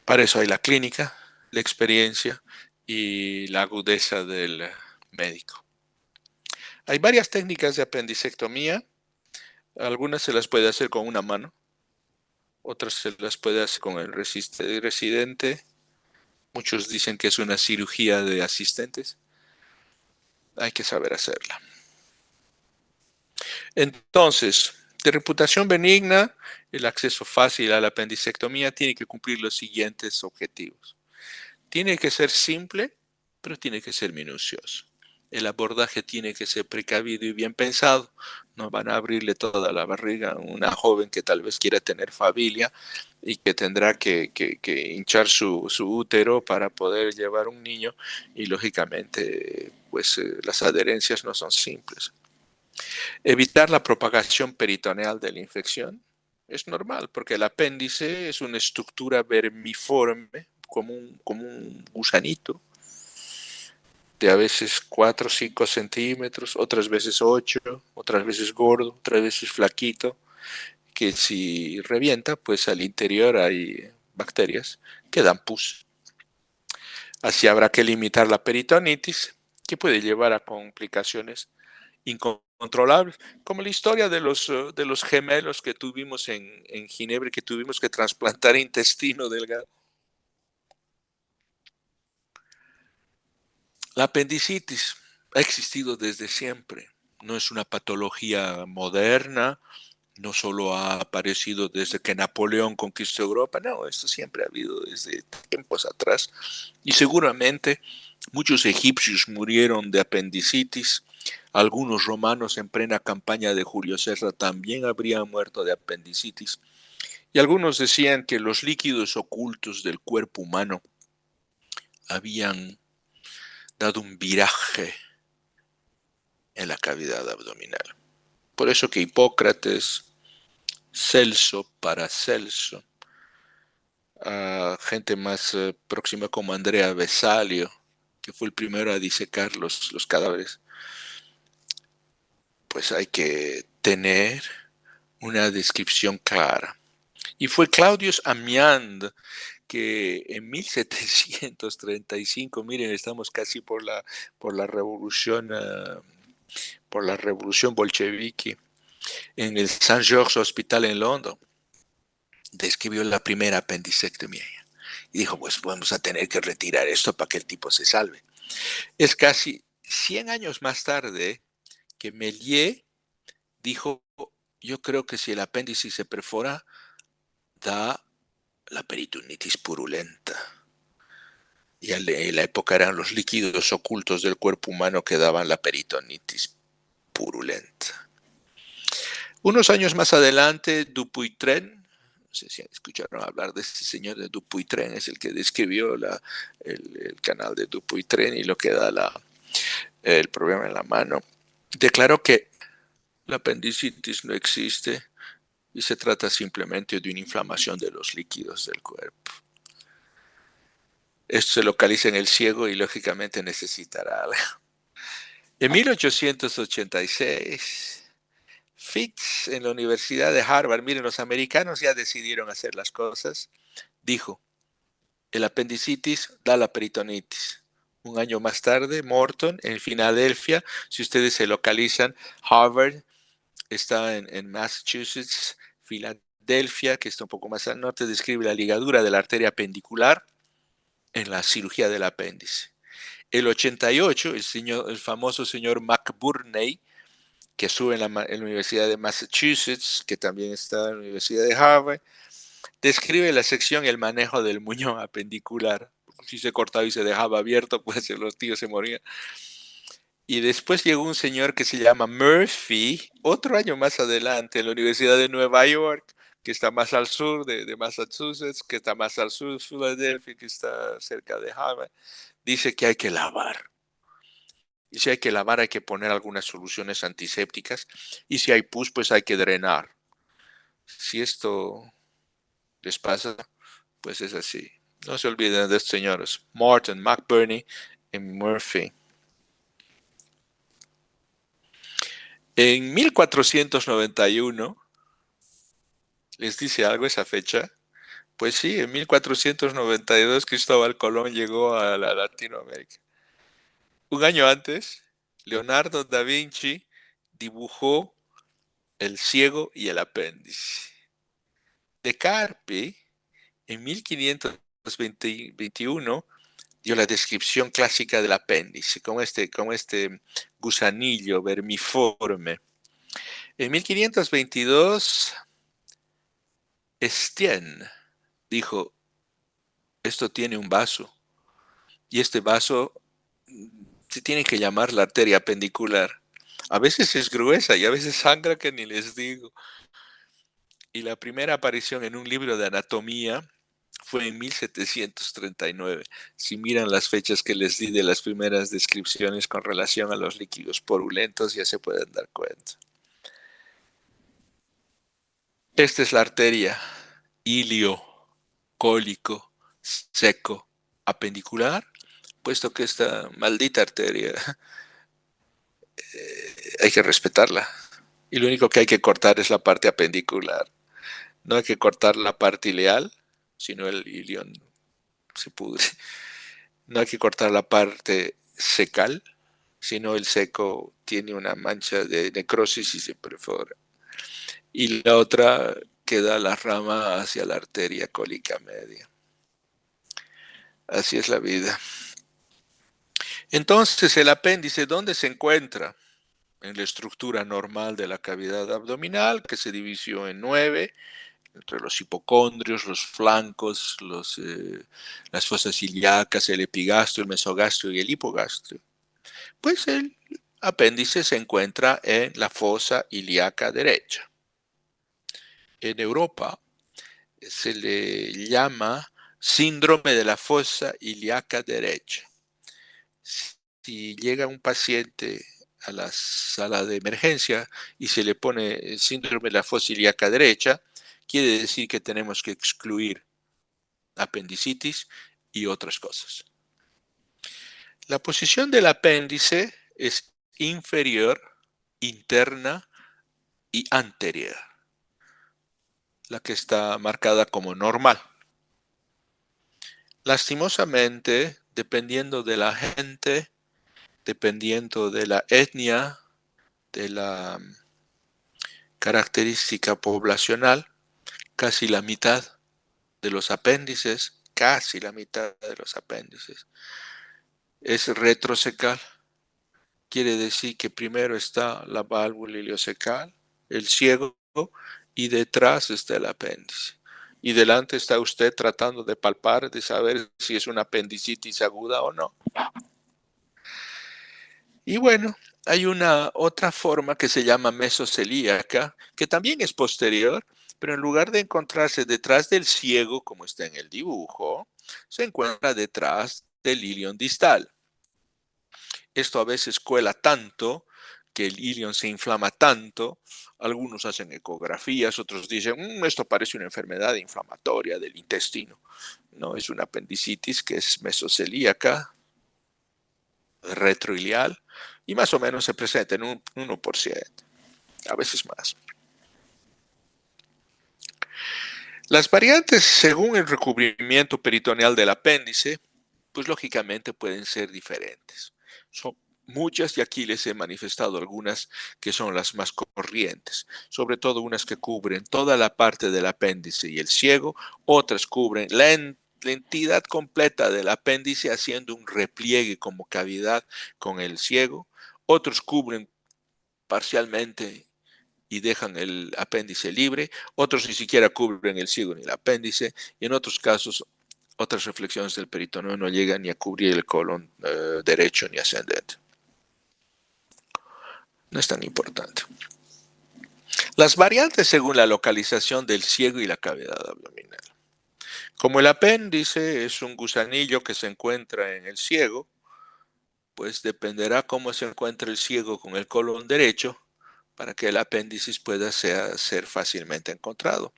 Para eso hay la clínica, la experiencia y la agudeza del médico. Hay varias técnicas de apendicectomía. Algunas se las puede hacer con una mano, otras se las puede hacer con el residente. Muchos dicen que es una cirugía de asistentes. Hay que saber hacerla. Entonces, de reputación benigna, el acceso fácil a la apendicectomía tiene que cumplir los siguientes objetivos. Tiene que ser simple, pero tiene que ser minucioso. El abordaje tiene que ser precavido y bien pensado. No van a abrirle toda la barriga a una joven que tal vez quiera tener familia y que tendrá que hinchar su útero para poder llevar un niño y lógicamente pues las adherencias no son simples. Evitar la propagación peritoneal de la infección es normal porque el apéndice es una estructura vermiforme como un gusanito de a veces 4 o 5 centímetros, otras veces 8, otras veces gordo, otras veces flaquito, que si revienta, pues al interior hay bacterias que dan pus. Así habrá que limitar la peritonitis, que puede llevar a complicaciones incontrolables, como la historia de los gemelos que tuvimos en Ginebra, que tuvimos que trasplantar intestino delgado. La apendicitis ha existido desde siempre, no es una patología moderna, no solo ha aparecido desde que Napoleón conquistó Europa, no, esto siempre ha habido desde tiempos atrás y seguramente muchos egipcios murieron de apendicitis, algunos romanos en plena campaña de Julio César también habrían muerto de apendicitis y algunos decían que los líquidos ocultos del cuerpo humano habían dado un viraje en la cavidad abdominal. Por eso que Hipócrates, Celso, Paracelso, gente más próxima como Andrea Vesalio, que fue el primero a disecar los cadáveres, pues hay que tener una descripción clara. Y fue Claudius Amiand que en 1735, miren, estamos casi por la revolución bolchevique, en el St. George's Hospital en Londres, describió la primera apendicectomía. Y dijo, pues vamos a tener que retirar esto para que el tipo se salve. Es casi 100 años más tarde que Méliès dijo, yo creo que si el apéndice se perfora, da la peritonitis purulenta. Y en la época eran los líquidos ocultos del cuerpo humano que daban la peritonitis purulenta. Unos años más adelante, Dupuytren, no sé si escucharon hablar de este señor de Dupuytren, es el que describió el canal de Dupuytren y lo que da el problema en la mano, declaró que la apendicitis no existe y se trata simplemente de una inflamación de los líquidos del cuerpo. Esto se localiza en el ciego y lógicamente necesitará algo. En 1886, Fitz en la Universidad de Harvard, miren, los americanos ya decidieron hacer las cosas, dijo, el apendicitis da la peritonitis. Un año más tarde, Morton, en Filadelfia, si ustedes se localizan, Harvard está en Massachusetts, Filadelfia, que está un poco más al norte, describe la ligadura de la arteria apendicular en la cirugía del apéndice. El 88, el famoso señor McBurney, que sube en la Universidad de Massachusetts, que también está en la Universidad de Harvard, describe la sección y el manejo del muñón apendicular. Si se cortaba y se dejaba abierto, pues los tíos se morían. Y después llegó un señor que se llama Murphy, otro año más adelante, en la Universidad de Nueva York, que está más al sur de Massachusetts, que está más al sur de Filadelfia, que está cerca de Harvard. Dice que hay que lavar. Y si hay que lavar, hay que poner algunas soluciones antisépticas. Y si hay pus, pues hay que drenar. Si esto les pasa, pues es así. No se olviden de estos señores, Morton, McBurney y Murphy. En 1491, ¿les dice algo esa fecha? Pues sí, en 1492 Cristóbal Colón llegó a la Latinoamérica. Un año antes, Leonardo da Vinci dibujó el ciego y el apéndice. De Carpi, en 1521, dio la descripción clásica del apéndice, como este gusanillo vermiforme. En 1522, Estienne dijo, esto tiene un vaso, y este vaso se tiene que llamar la arteria apendicular. A veces es gruesa y a veces sangra que ni les digo. Y la primera aparición en un libro de anatomía fue en 1739. Si miran las fechas que les di de las primeras descripciones con relación a los líquidos purulentos, ya se pueden dar cuenta. Esta es la arteria ilio, cólico, seco, apendicular, puesto que esta maldita arteria hay que respetarla. Y lo único que hay que cortar es la parte apendicular. No hay que cortar la parte ileal, sino el ilion se pudre. No hay que cortar la parte secal, sino el seco tiene una mancha de necrosis y se perfora. Y la otra queda la rama hacia la arteria cólica media. Así es la vida. Entonces, el apéndice, ¿dónde se encuentra? En la estructura normal de la cavidad abdominal, que se dividió en 9, entre los hipocondrios, los flancos, las fosas ilíacas, el epigastrio, el mesogastrio y el hipogastrio. Pues el apéndice se encuentra en la fosa ilíaca derecha. En Europa se le llama síndrome de la fosa ilíaca derecha. Si llega un paciente a la sala de emergencia y se le pone el síndrome de la fosa ilíaca derecha, quiere decir que tenemos que excluir apendicitis y otras cosas. La posición del apéndice es inferior, interna y anterior, la que está marcada como normal. Lastimosamente, dependiendo de la gente, dependiendo de la etnia, de la característica poblacional, casi la mitad de los apéndices, es retrocecal. Quiere decir que primero está la válvula iliocecal, el ciego, y detrás está el apéndice. Y delante está usted tratando de palpar, de saber si es una apendicitis aguda o no. Y bueno, hay una otra forma que se llama mesocelíaca, que también es posterior, pero en lugar de encontrarse detrás del ciego, como está en el dibujo, se encuentra detrás del ilion distal. Esto a veces cuela tanto que el ilion se inflama tanto. Algunos hacen ecografías, otros dicen, esto parece una enfermedad inflamatoria del intestino. No, es una apendicitis que es mesocelíaca, retroilial, y más o menos se presenta en un 1%, a veces más. Las variantes según el recubrimiento peritoneal del apéndice, pues lógicamente pueden ser diferentes. Son muchas y aquí les he manifestado algunas que son las más corrientes, sobre todo unas que cubren toda la parte del apéndice y el ciego, otras cubren la entidad completa del apéndice haciendo un repliegue como cavidad con el ciego, otros cubren parcialmente y dejan el apéndice libre, otros ni siquiera cubren el ciego ni el apéndice, y en otros casos otras reflexiones del peritoneo no llegan ni a cubrir el colon derecho ni ascendente. No es tan importante. Las variantes según la localización del ciego y la cavidad abdominal. Como el apéndice es un gusanillo que se encuentra en el ciego, pues dependerá cómo se encuentre el ciego con el colon derecho para que el apéndice pueda ser fácilmente encontrado.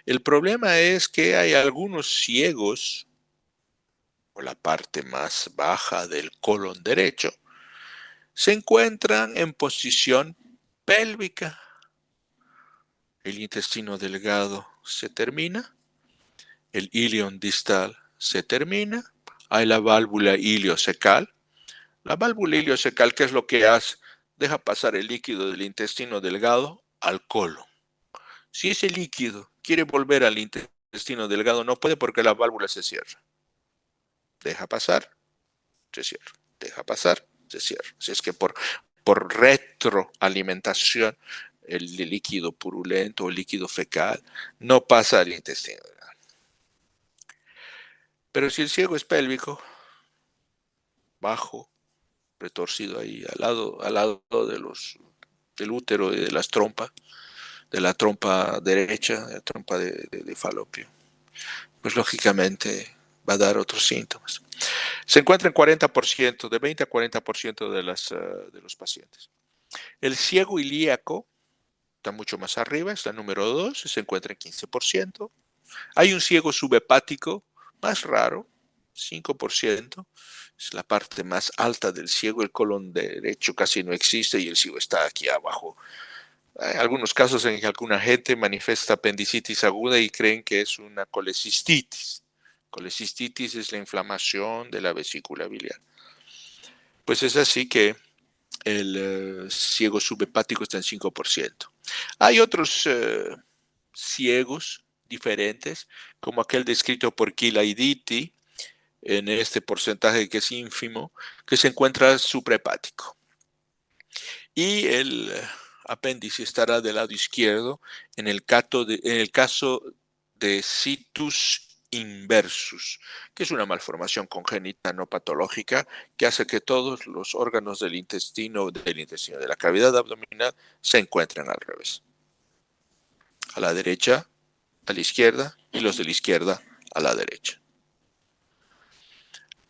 El problema es que hay algunos ciegos, o la parte más baja del colon derecho, se encuentran en posición pélvica. El intestino delgado se termina, el ilion distal se termina, hay la válvula iliocecal. La válvula iliocecal, ¿qué es lo que hace? Deja pasar el líquido del intestino delgado al colon. Si ese líquido quiere volver al intestino delgado, no puede porque la válvula se cierra. Deja pasar, se cierra. Deja pasar, se cierra. Así es que por retroalimentación, el líquido purulento o líquido fecal no pasa al intestino delgado. Pero si el ciego es pélvico, bajo, retorcido ahí al lado del útero y de las trompas, de la trompa derecha, de la trompa de falopio, pues lógicamente va a dar otros síntomas. Se encuentra en 40%, de 20 a 40% de los pacientes. El ciego ilíaco está mucho más arriba, está el número 2, se encuentra en 15%. Hay un ciego subhepático, más raro, 5%. Es la parte más alta del ciego, el colon derecho casi no existe y el ciego está aquí abajo. Hay algunos casos en que alguna gente manifiesta apendicitis aguda y creen que es una colecistitis. Colecistitis es la inflamación de la vesícula biliar. Pues es así que el ciego subhepático está en 5%. Hay otros ciegos diferentes, como aquel descrito por Kilaiditi, en este porcentaje que es ínfimo, que se encuentra suprahepático. Y el apéndice estará del lado izquierdo en el caso de situs inversus, que es una malformación congénita no patológica que hace que todos los órganos del intestino, de la cavidad abdominal, se encuentren al revés. A la derecha, a la izquierda, y los de la izquierda a la derecha.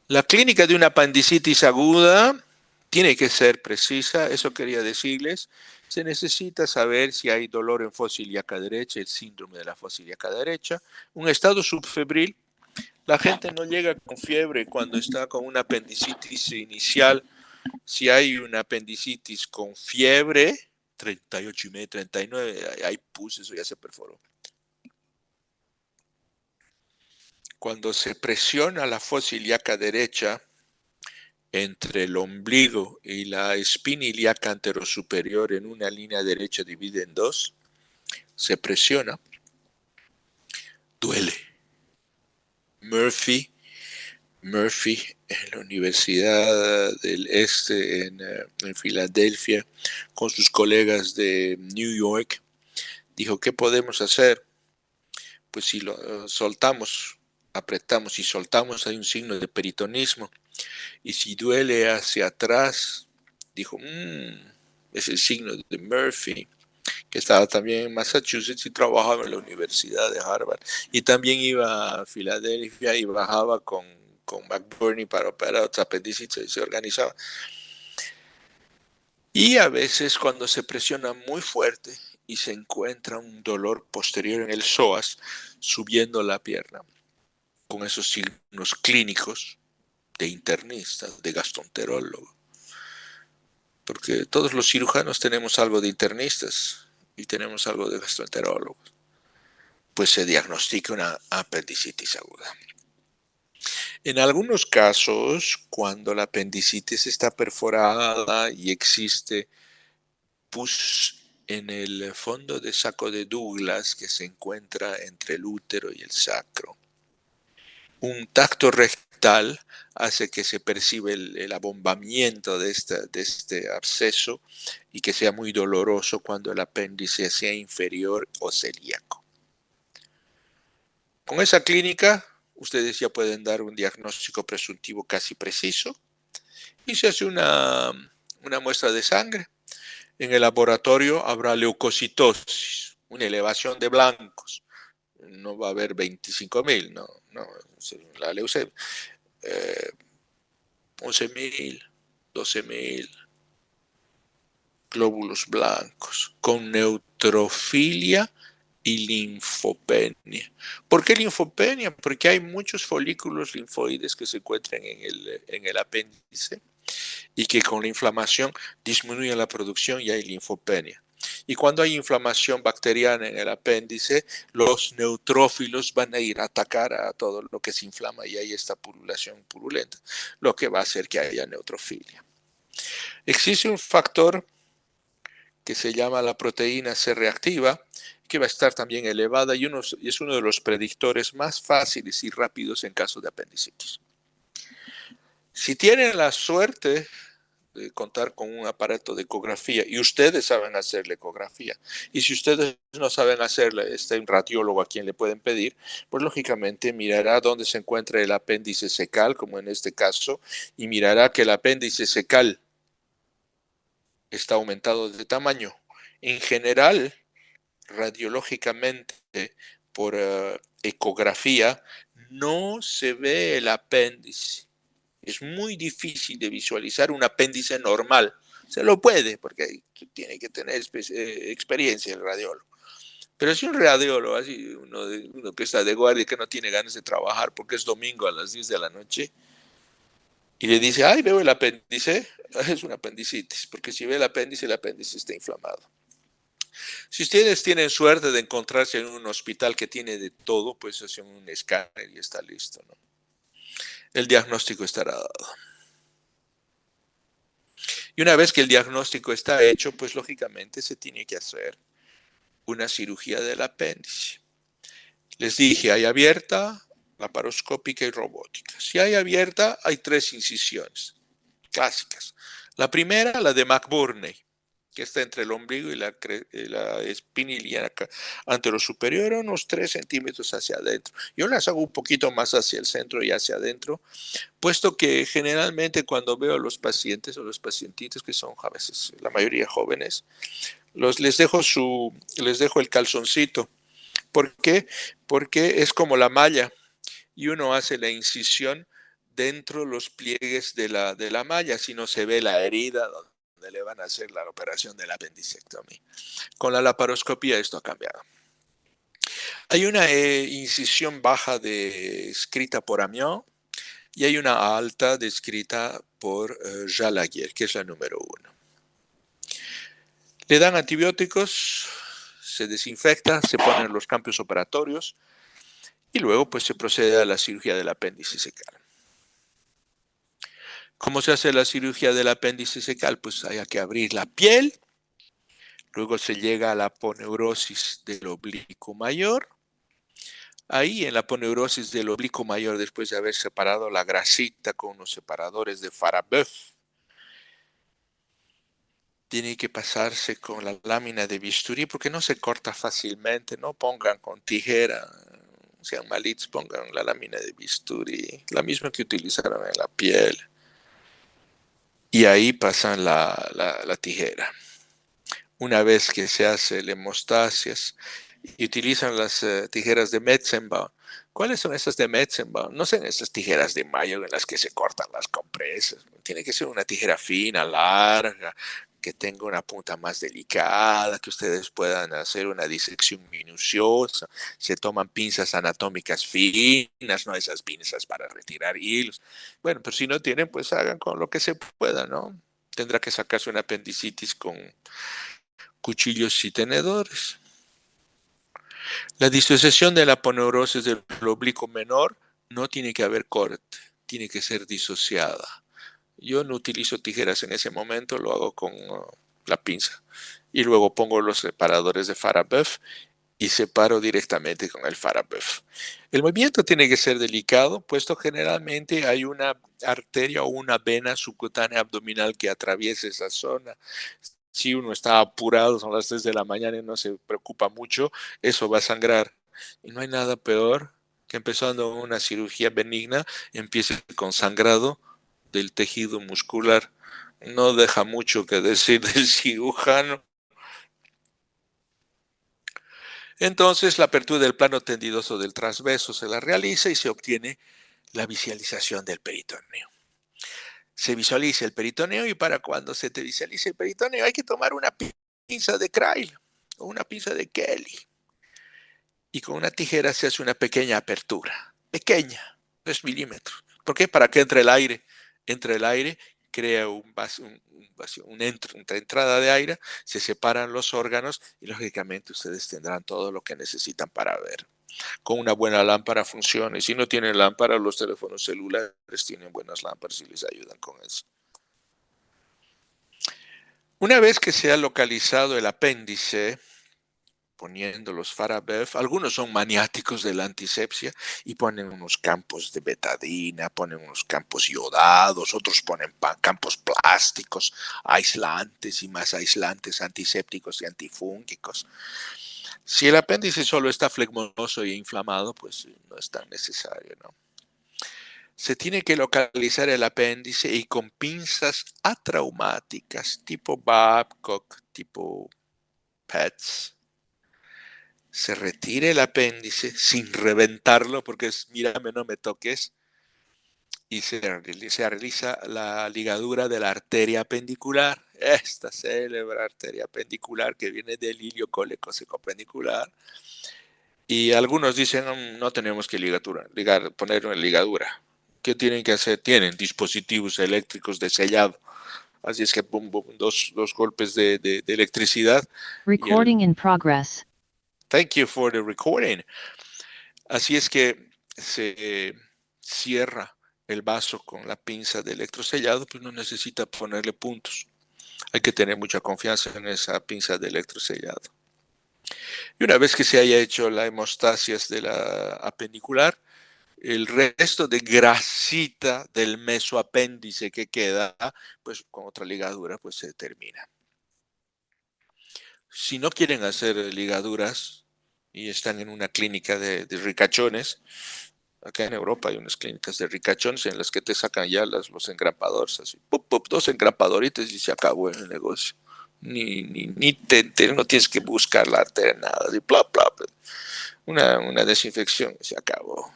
La clínica de una apendicitis aguda tiene que ser precisa, eso quería decirles. Se necesita saber si hay dolor en fosa ilíaca derecha, el síndrome de la fosa ilíaca derecha, un estado subfebril. La gente no llega con fiebre cuando está con una apendicitis inicial. Si hay una apendicitis con fiebre, 38,5, 39, hay pus, eso ya se perforó. Cuando se presiona la fosa ilíaca derecha entre el ombligo y la espina ilíaca anterosuperior en una línea derecha divide en dos, se presiona, duele. Murphy en la Universidad del Este en Filadelfia, con sus colegas de New York, dijo, ¿qué podemos hacer? Pues si lo soltamos, apretamos y soltamos, hay un signo de peritonismo. Y si duele hacia atrás, dijo, es el signo de Murphy, que estaba también en Massachusetts y trabajaba en la Universidad de Harvard. Y también iba a Filadelfia y bajaba con McBurney para operar otra apendicitis y se organizaba. Y a veces cuando se presiona muy fuerte y se encuentra un dolor posterior en el psoas, subiendo la pierna, con esos signos clínicos de internista, de gastroenterólogo. Porque todos los cirujanos tenemos algo de internistas y tenemos algo de gastroenterólogos. Pues se diagnostica una apendicitis aguda. En algunos casos, cuando la apendicitis está perforada y existe pus en el fondo de saco de Douglas que se encuentra entre el útero y el sacro, un tacto rectal hace que se perciba el abombamiento de este absceso y que sea muy doloroso cuando el apéndice sea inferior o celíaco. Con esa clínica, ustedes ya pueden dar un diagnóstico presuntivo casi preciso y se hace una muestra de sangre. En el laboratorio habrá leucocitosis, una elevación de blancos. No va a haber 25,000, no, la leucemia. 11,000, 12,000 glóbulos blancos con neutrofilia y linfopenia. ¿Por qué linfopenia? Porque hay muchos folículos linfoides que se encuentran en el apéndice y que con la inflamación disminuyen la producción y hay linfopenia. Y cuando hay inflamación bacteriana en el apéndice, los neutrófilos van a ir a atacar a todo lo que se inflama y hay esta purulación purulenta, lo que va a hacer que haya neutrofilia. Existe un factor que se llama la proteína C reactiva, que va a estar también elevada y es uno de los predictores más fáciles y rápidos en caso de apendicitis. Si tienen la suerte de contar con un aparato de ecografía y ustedes saben hacer la ecografía, y si ustedes no saben hacerla, está un radiólogo a quien le pueden pedir, pues lógicamente mirará dónde se encuentra el apéndice secal, como en este caso, y mirará que el apéndice secal está aumentado de tamaño. En general, radiológicamente, por ecografía, no se ve el apéndice. Es muy difícil de visualizar un apéndice normal. Se lo puede, porque tiene que tener experiencia el radiólogo. Pero si un radiólogo, así uno que está de guardia y que no tiene ganas de trabajar porque es domingo a las 10 de la noche, y le dice, ay, veo el apéndice, es una apendicitis, porque si ve el apéndice está inflamado. Si ustedes tienen suerte de encontrarse en un hospital que tiene de todo, pues hacen un escáner y está listo, ¿no? El diagnóstico estará dado. Y una vez que el diagnóstico está hecho, pues lógicamente se tiene que hacer una cirugía del apéndice. Les dije, hay abierta, laparoscópica y robótica. Si hay abierta, hay 3 incisiones clásicas. La primera, la de McBurney, que está entre el ombligo y la espina ilíaca anterosuperior, unos 3 centímetros hacia adentro. Yo las hago un poquito más hacia el centro y hacia adentro, puesto que generalmente cuando veo a los pacientes o los pacientitos que son a veces la mayoría jóvenes, les dejo el calzoncito. ¿Por qué? Porque es como la malla y uno hace la incisión dentro de los pliegues de la malla, si no se ve la herida donde le van a hacer la operación de la apendicectomía. Con la laparoscopía esto ha cambiado. Hay una incisión baja descrita por Amiot y hay una alta descrita por Jalaguier, que es la número 1. Le dan antibióticos, se desinfecta, se ponen los campos operatorios y luego pues se procede a la cirugía del apéndice secal. ¿Cómo se hace la cirugía del apéndice secal? Pues hay que abrir la piel, luego se llega a la aponeurosis del oblicuo mayor. Ahí en la aponeurosis del oblicuo mayor, después de haber separado la grasita con unos separadores de Farabeuf, tiene que pasarse con la lámina de bisturí porque no se corta fácilmente, no pongan con tijera, sean malitos, pongan la lámina de bisturí, la misma que utilizaron en la piel. Y ahí pasan la tijera. Una vez que se hace el hemostasias y utilizan las tijeras de Metzenbaum. ¿Cuáles son esas de Metzenbaum? No son esas tijeras de mayo en las que se cortan las compresas. Tiene que ser una tijera fina, larga, que tenga una punta más delicada, que ustedes puedan hacer una disección minuciosa. Se toman pinzas anatómicas finas, no esas pinzas para retirar hilos. Bueno, pero si no tienen, pues hagan con lo que se pueda, ¿no? Tendrá que sacarse una apendicitis con cuchillos y tenedores. La disociación de la aponeurosis del oblicuo menor no tiene que haber corte, tiene que ser disociada. Yo no utilizo tijeras en ese momento, lo hago con la pinza. Y luego pongo los separadores de Farabeuf y separo directamente con el Farabeuf. El movimiento tiene que ser delicado, puesto generalmente hay una arteria o una vena subcutánea abdominal que atraviesa esa zona. Si uno está apurado, son las 3 de la mañana y no se preocupa mucho, eso va a sangrar. Y no hay nada peor que empezando una cirugía benigna, empiece con sangrado del tejido muscular. No deja mucho que decir del cirujano. Entonces, la apertura del plano tendidoso del transverso se la realiza y se obtiene la visualización del peritoneo. Se visualiza el peritoneo y para cuando se te visualice el peritoneo hay que tomar una pinza de Crail o una pinza de Kelly y con una tijera se hace una pequeña apertura, pequeña, 3 milímetros. ¿Por qué? Para que entre el aire. Entre el aire, crea una entrada de aire, se separan los órganos y lógicamente ustedes tendrán todo lo que necesitan para ver. Con una buena lámpara funciona. Y si no tienen lámpara, los teléfonos celulares tienen buenas lámparas y les ayudan con eso. Una vez que se ha localizado el apéndice, poniendo los Farabev. Algunos son maniáticos de la antisepsia y ponen unos campos de betadina, ponen unos campos iodados, otros ponen campos plásticos, aislantes y más aislantes, antisépticos y antifúngicos. Si el apéndice solo está flegmoso e inflamado, pues no es tan necesario, ¿no? Se tiene que localizar el apéndice y con pinzas atraumáticas, tipo Babcock, tipo PETS, se retira el apéndice sin reventarlo, porque es, mírame, no me toques, y se realiza la ligadura de la arteria apendicular, esta célebre arteria apendicular que viene del ilio cólico-secopendicular. Y algunos dicen, no tenemos que poner una ligadura. ¿Qué tienen que hacer? Tienen dispositivos eléctricos de sellado. Así es que dos golpes de electricidad. Recording in progress. Thank you for the recording. Así es que se cierra el vaso con la pinza de electrosellado, pues no necesita ponerle puntos. Hay que tener mucha confianza en esa pinza de electrosellado. Y una vez que se haya hecho la hemostasis de la apendicular, el resto de grasita del mesoapéndice que queda, pues con otra ligadura, pues se termina. Si no quieren hacer ligaduras y están en una clínica de ricachones, acá en Europa hay unas clínicas de ricachones en las que te sacan ya los engrapadores, así, dos engrapadoritos y se acabó el negocio. No tienes que buscar la arteria, nada, así, plop, plop. Una desinfección, se acabó.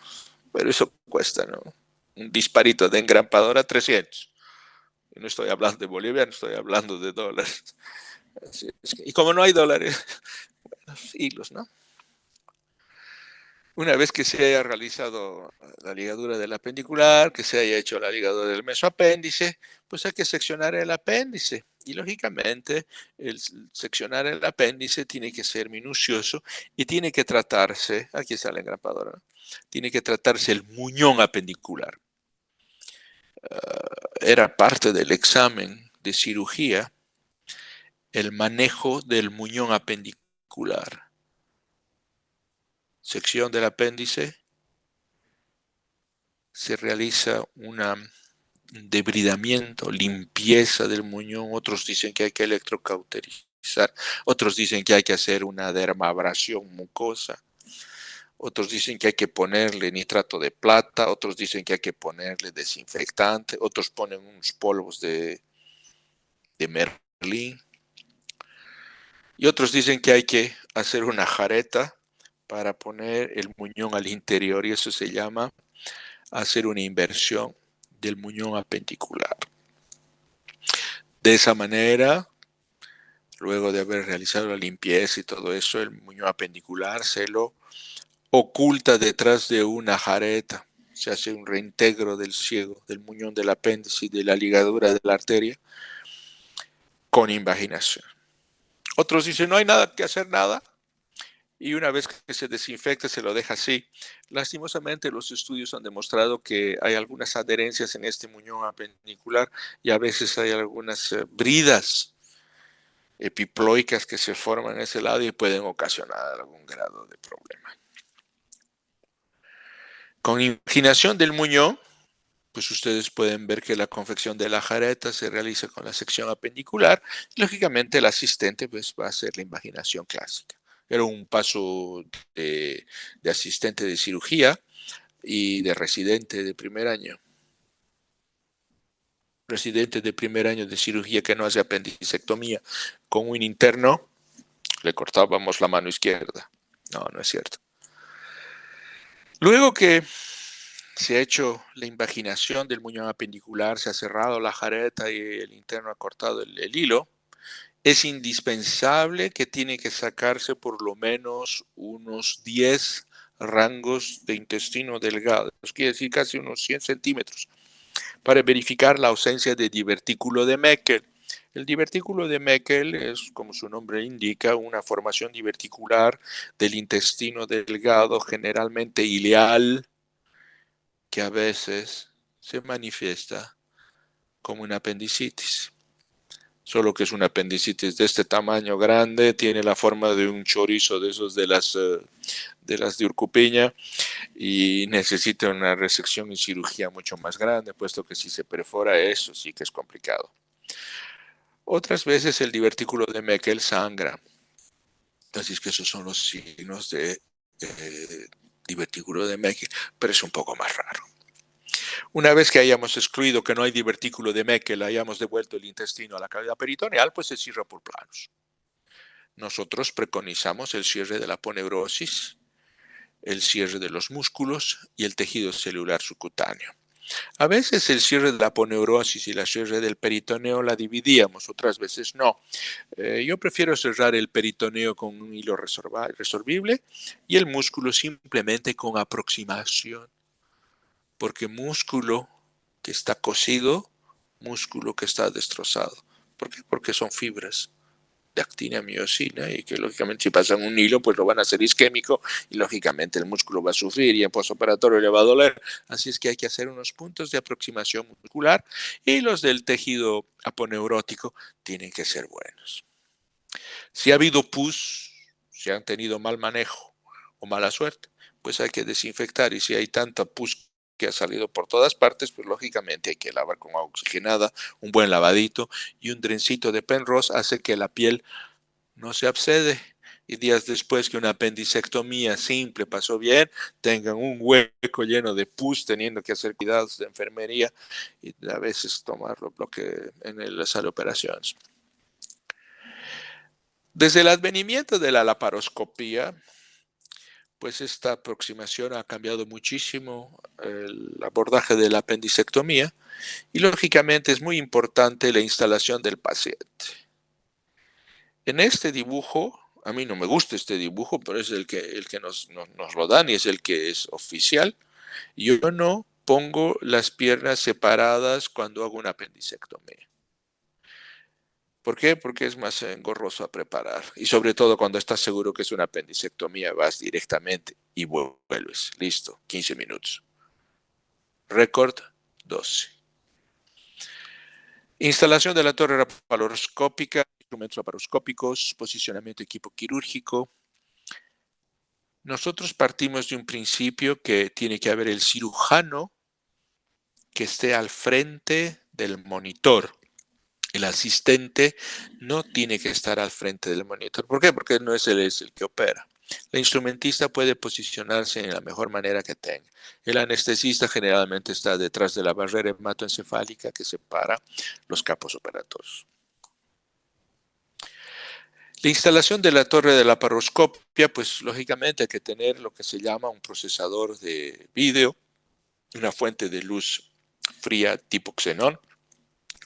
Pero eso cuesta, ¿no? Un disparito de engrapadora, 300. No estoy hablando de bolivianos, estoy hablando de dólares. Y como no hay dólares, bueno, hilos, ¿no? Una vez que se haya realizado la ligadura del apendicular, que se haya hecho la ligadura del mesoapéndice, pues hay que seccionar el apéndice. Y lógicamente, el seccionar el apéndice tiene que ser minucioso y tiene que tratarse, aquí está la engrapadora, ¿no? Tiene que tratarse el muñón apendicular. Era parte del examen de cirugía el manejo del muñón apendicular. Sección del apéndice, se realiza un debridamiento, limpieza del muñón. Otros dicen que hay que electrocauterizar, otros dicen que hay que hacer una dermabrasión mucosa, otros dicen que hay que ponerle nitrato de plata, otros dicen que hay que ponerle desinfectante, otros ponen unos polvos de Merlín, y otros dicen que hay que hacer una jareta para poner el muñón al interior, y eso se llama hacer una inversión del muñón apendicular. De esa manera, luego de haber realizado la limpieza y todo eso, el muñón apendicular se lo oculta detrás de una jareta. Se hace un reintegro del ciego, del muñón del apéndice y de la ligadura de la arteria con invaginación. Otros dicen, no hay nada que hacer, nada. Y una vez que se desinfecta, se lo deja así. Lastimosamente, los estudios han demostrado que hay algunas adherencias en este muñón apendicular y a veces hay algunas bridas epiploicas que se forman en ese lado y pueden ocasionar algún grado de problema. Con invaginación del muñón, pues ustedes pueden ver que la confección de la jareta se realiza con la sección apendicular. Lógicamente, el asistente pues, va a hacer la invaginación clásica. Era un paso de asistente de cirugía y de residente de primer año. Residente de primer año de cirugía que no hace apendicectomía con un interno, le cortábamos la mano izquierda. No, no es cierto. Luego que se ha hecho la invaginación del muñón apendicular, se ha cerrado la jareta y el interno ha cortado el hilo, es indispensable que tiene que sacarse por lo menos unos 10 rangos de intestino delgado, quiere decir casi unos 100 centímetros, para verificar la ausencia de divertículo de Meckel. El divertículo de Meckel es, como su nombre indica, una formación diverticular del intestino delgado, generalmente ileal, que a veces se manifiesta como una apendicitis. solo que es una apendicitis de este tamaño grande, tiene la forma de un chorizo de esos de las de Urcupiña y necesita una resección y cirugía mucho más grande, puesto que si se perfora eso sí que es complicado. Otras veces el divertículo de Meckel sangra, así es que esos son los signos de divertículo de Meckel, pero es un poco más raro. Una vez que hayamos excluido que no hay divertículo de Meckel, hayamos devuelto el intestino a la cavidad peritoneal, pues se cierra por planos. Nosotros preconizamos el cierre de la aponeurosis, el cierre de los músculos y el tejido celular subcutáneo. A veces el cierre de la aponeurosis y la cierre del peritoneo la dividíamos, otras veces no. Yo prefiero cerrar el peritoneo con un hilo resorbible y el músculo simplemente con aproximación, porque músculo que está cosido, músculo que está destrozado. ¿Por qué? Porque son fibras de actina, miosina, y que lógicamente si pasan un hilo pues lo van a hacer isquémico y lógicamente el músculo va a sufrir y en postoperatorio le va a doler. Así es que hay que hacer unos puntos de aproximación muscular y los del tejido aponeurótico tienen que ser buenos. Si ha habido pus, si han tenido mal manejo o mala suerte, pues hay que desinfectar, y si hay tanta pus que ha salido por todas partes, pues lógicamente hay que lavar con agua oxigenada, un buen lavadito y un drencito de Penrose hace que la piel no se abscede y días después que una apendicectomía simple pasó bien, tengan un hueco lleno de pus teniendo que hacer cuidados de enfermería y a veces tomarlo bloque en la sala de operaciones. Desde el advenimiento de la laparoscopía, pues esta aproximación ha cambiado muchísimo el abordaje de la apendicectomía y lógicamente es muy importante la instalación del paciente. En este dibujo, a mí no me gusta este dibujo, pero es el que nos lo dan y es el que es oficial. Yo no pongo las piernas separadas cuando hago una apendicectomía. ¿Por qué? Porque es más engorroso a preparar. Y sobre todo cuando estás seguro que es una apendicectomía, vas directamente y vuelves. Listo, 15 minutos. Récord 12. Instalación de la torre laparoscópica, instrumentos laparoscópicos, posicionamiento de equipo quirúrgico. Nosotros partimos de un principio que tiene que haber el cirujano que esté al frente del monitor. El asistente no tiene que estar al frente del monitor. ¿Por qué? Porque no es él el que opera. El instrumentista puede posicionarse en la mejor manera que tenga. El anestesista generalmente está detrás de la barrera hematoencefálica que separa los capos operatorios. La instalación de la torre de laparoscopia, pues lógicamente hay que tener lo que se llama un procesador de vídeo, una fuente de luz fría tipo xenón,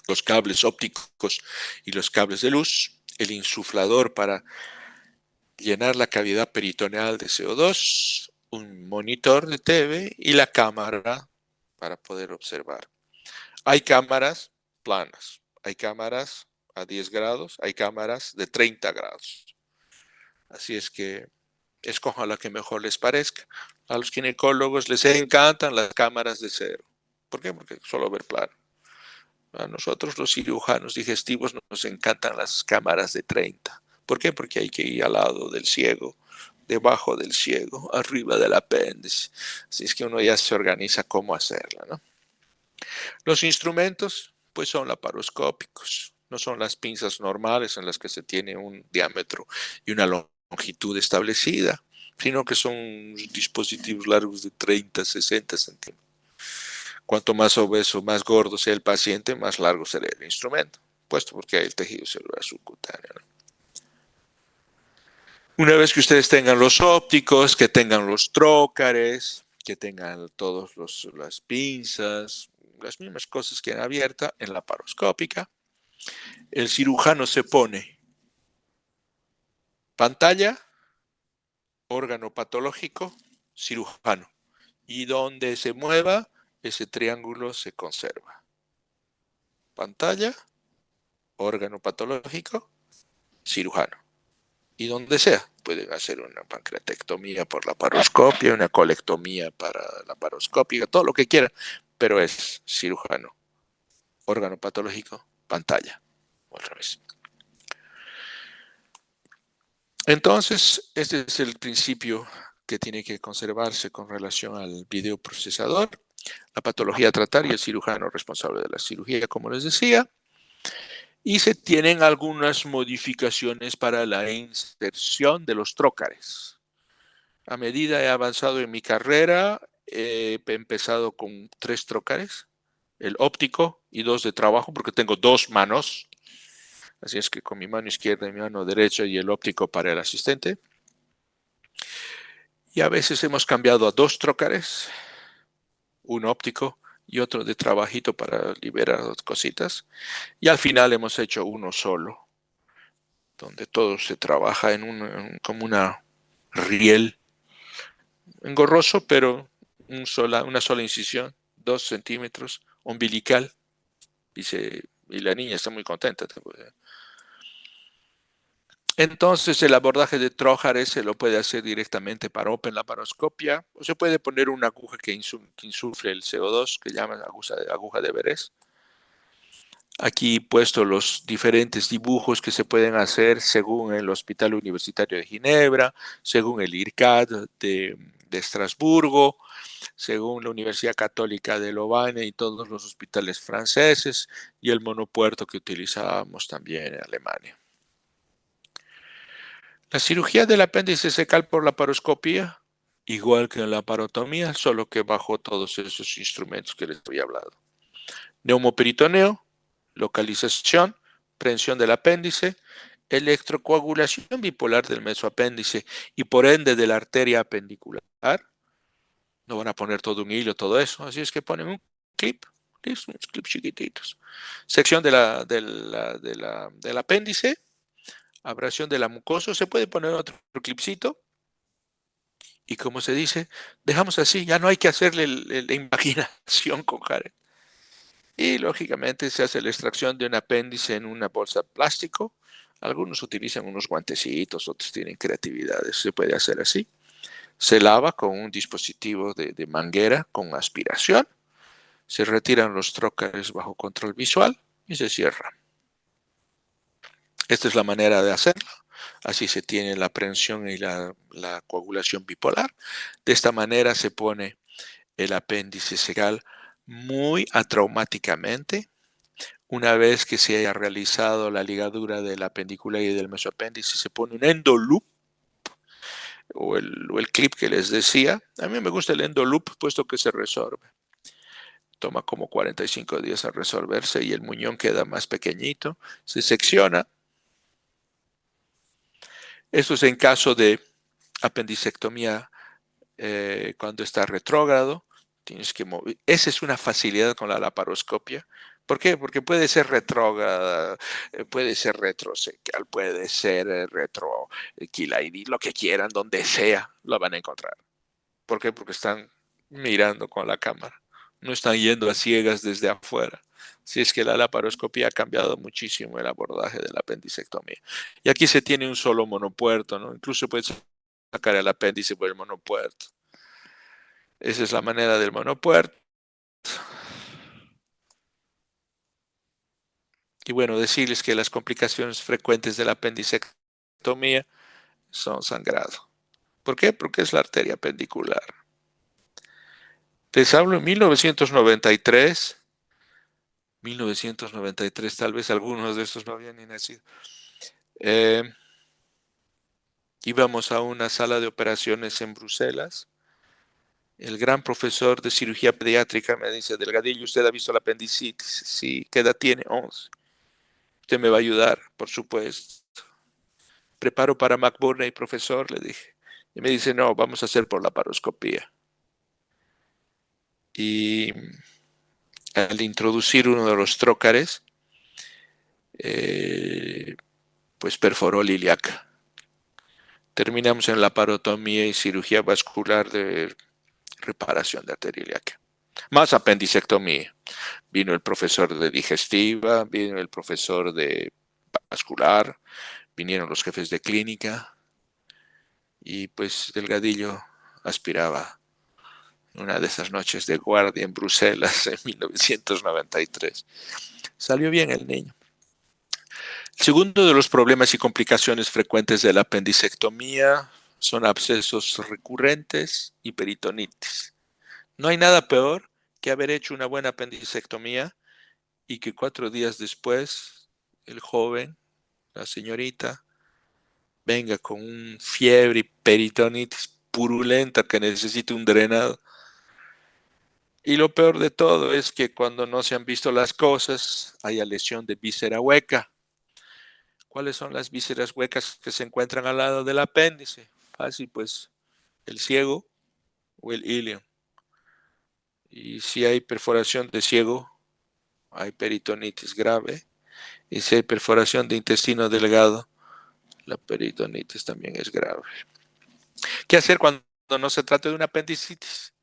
los cables ópticos y los cables de luz, el insuflador para llenar la cavidad peritoneal de CO2, un monitor de TV y la cámara para poder observar. Hay cámaras planas, hay cámaras a 10 grados, hay cámaras de 30 grados. Así es que escojan la que mejor les parezca. A los ginecólogos les encantan las cámaras de cero. ¿Por qué? Porque solo ver plano. A nosotros los cirujanos digestivos nos encantan las cámaras de 30. ¿Por qué? Porque hay que ir al lado del ciego, debajo del ciego, arriba del apéndice. Así es que uno ya se organiza cómo hacerla, ¿no? Los instrumentos, pues son laparoscópicos. No son las pinzas normales en las que se tiene un diámetro y una longitud establecida, sino que son dispositivos largos de 30, 60 centímetros. Cuanto más obeso, más gordo sea el paciente, más largo será el instrumento, puesto porque hay el tejido celular subcutáneo, ¿no? Una vez que ustedes tengan los ópticos, que tengan los trócares, que tengan todas las pinzas, las mismas cosas que han abierta en la laparoscópica, el cirujano se pone pantalla, órgano patológico, cirujano. Y donde se mueva, ese triángulo se conserva. Pantalla, órgano patológico, cirujano. Y donde sea, pueden hacer una pancreatectomía por laparoscopia, una colectomía para laparoscópica, todo lo que quieran, pero es cirujano, órgano patológico, pantalla. al revés. Entonces, este es el principio que tiene que conservarse con relación al videoprocesador, la patología a tratar y el cirujano responsable de la cirugía, como les decía. Y se tienen algunas modificaciones para la inserción de los trócares. A medida he avanzado en mi carrera, he empezado con 3 trócares, el óptico y 2 de trabajo, porque tengo 2 manos. Así es que con mi mano izquierda y mi mano derecha y el óptico para el asistente. Y a veces hemos cambiado a 2 trócares, un óptico y otro de trabajito para liberar cositas. Y al final hemos hecho uno solo, donde todo se trabaja como una riel, engorroso, pero una sola incisión, 2 centímetros, umbilical, y la niña está muy contenta. Entonces el abordaje de trójares se lo puede hacer directamente para open laparoscopia, o se puede poner una aguja que insufle el CO2, que llaman aguja de Veress. Aquí he puesto los diferentes dibujos que se pueden hacer según el Hospital Universitario de Ginebra, según el IRCAD de Estrasburgo, según la Universidad Católica de Lovaina y todos los hospitales franceses, y el monopuerto que utilizábamos también en Alemania. La cirugía del apéndice secal por laparoscopía, igual que en la laparotomía, solo que bajo todos esos instrumentos que les había hablado. Neumoperitoneo, localización, prensión del apéndice, electrocoagulación bipolar del mesoapéndice y por ende de la arteria apendicular. No van a poner todo un hilo, todo eso, así es que ponen un clip, unos clips chiquititos. Sección del apéndice, abrasión de la mucosa, se puede poner otro clipcito y como se dice, dejamos así, ya no hay que hacerle la imaginación con Jared. Y lógicamente se hace la extracción de un apéndice en una bolsa de plástico. Algunos utilizan unos guantecitos, otros tienen creatividades, se puede hacer así. Se lava con un dispositivo de manguera con aspiración. Se retiran los trócares bajo control visual y se cierra. Esta es la manera de hacerlo. Así se tiene la prensión y la coagulación bipolar. De esta manera se pone el apéndice secal muy atraumáticamente. Una vez que se haya realizado la ligadura de la apendícula y del mesoapéndice, se pone un endoloop o el clip que les decía. A mí me gusta el endoloop puesto que se resorbe. Toma como 45 días a resolverse y el muñón queda más pequeñito. Se secciona. Esto es en caso de apendicectomía cuando está retrógrado. Tienes que mover. Esa es una facilidad con la laparoscopia. ¿Por qué? Porque puede ser retrógrada, puede ser retrosecal, puede ser retroquilaidí, lo que quieran, donde sea, lo van a encontrar. ¿Por qué? Porque están mirando con la cámara. No están yendo a ciegas desde afuera. Si es que la laparoscopía ha cambiado muchísimo el abordaje de la apendicectomía. Y aquí se tiene un solo monopuerto, ¿no? Incluso puedes sacar el apéndice por el monopuerto. Esa es la manera del monopuerto. Y bueno, decirles que las complicaciones frecuentes de la apendicectomía son sangrado. ¿Por qué? Porque es la arteria apendicular. Les hablo en 1993, tal vez algunos de estos no habían ni nacido. Íbamos a una sala de operaciones en Bruselas. El gran profesor de cirugía pediátrica me dice, Delgadillo, ¿usted ha visto la apendicitis? Sí, ¿qué edad tiene? 11. Usted me va a ayudar, por supuesto. Preparo para McBurney, profesor, le dije. Y me dice, no, vamos a hacer por la laparoscopía. Y al introducir uno de los trócares, pues perforó el ilíaca. Terminamos en laparotomía y cirugía vascular de reparación de arteria ilíaca. Más apendicectomía. Vino el profesor de digestiva, vino el profesor de vascular, vinieron los jefes de clínica y pues Delgadillo aspiraba una de esas noches de guardia en Bruselas en 1993. Salió bien el niño. El segundo de los problemas y complicaciones frecuentes de la apendicectomía son abscesos recurrentes y peritonitis. No hay nada peor que haber hecho una buena apendicectomía y que 4 días después el joven, la señorita, venga con un fiebre y peritonitis purulenta que necesite un drenado. Y lo peor de todo es que cuando no se han visto las cosas, haya lesión de víscera hueca. ¿Cuáles son las vísceras huecas que se encuentran al lado del apéndice? Fácil, pues el ciego o el ilion. Y si hay perforación de ciego, hay peritonitis grave. Y si hay perforación de intestino delgado, la peritonitis también es grave. ¿Qué hacer cuando no se trata de una apendicitis?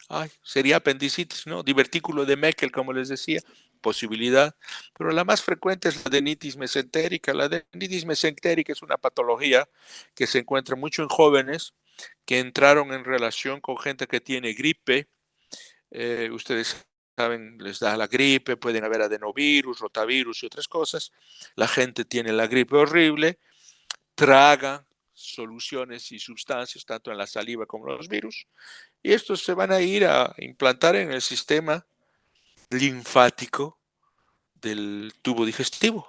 Ay, sería apendicitis, ¿no? Divertículo de Meckel, como les decía, posibilidad. Pero la más frecuente es la adenitis mesentérica. La adenitis mesentérica es una patología que se encuentra mucho en jóvenes que entraron en relación con gente que tiene gripe. Ustedes saben, les da la gripe, pueden haber adenovirus, rotavirus y otras cosas. La gente tiene la gripe horrible, traga soluciones y sustancias, tanto en la saliva como en los virus, y estos se van a ir a implantar en el sistema linfático del tubo digestivo.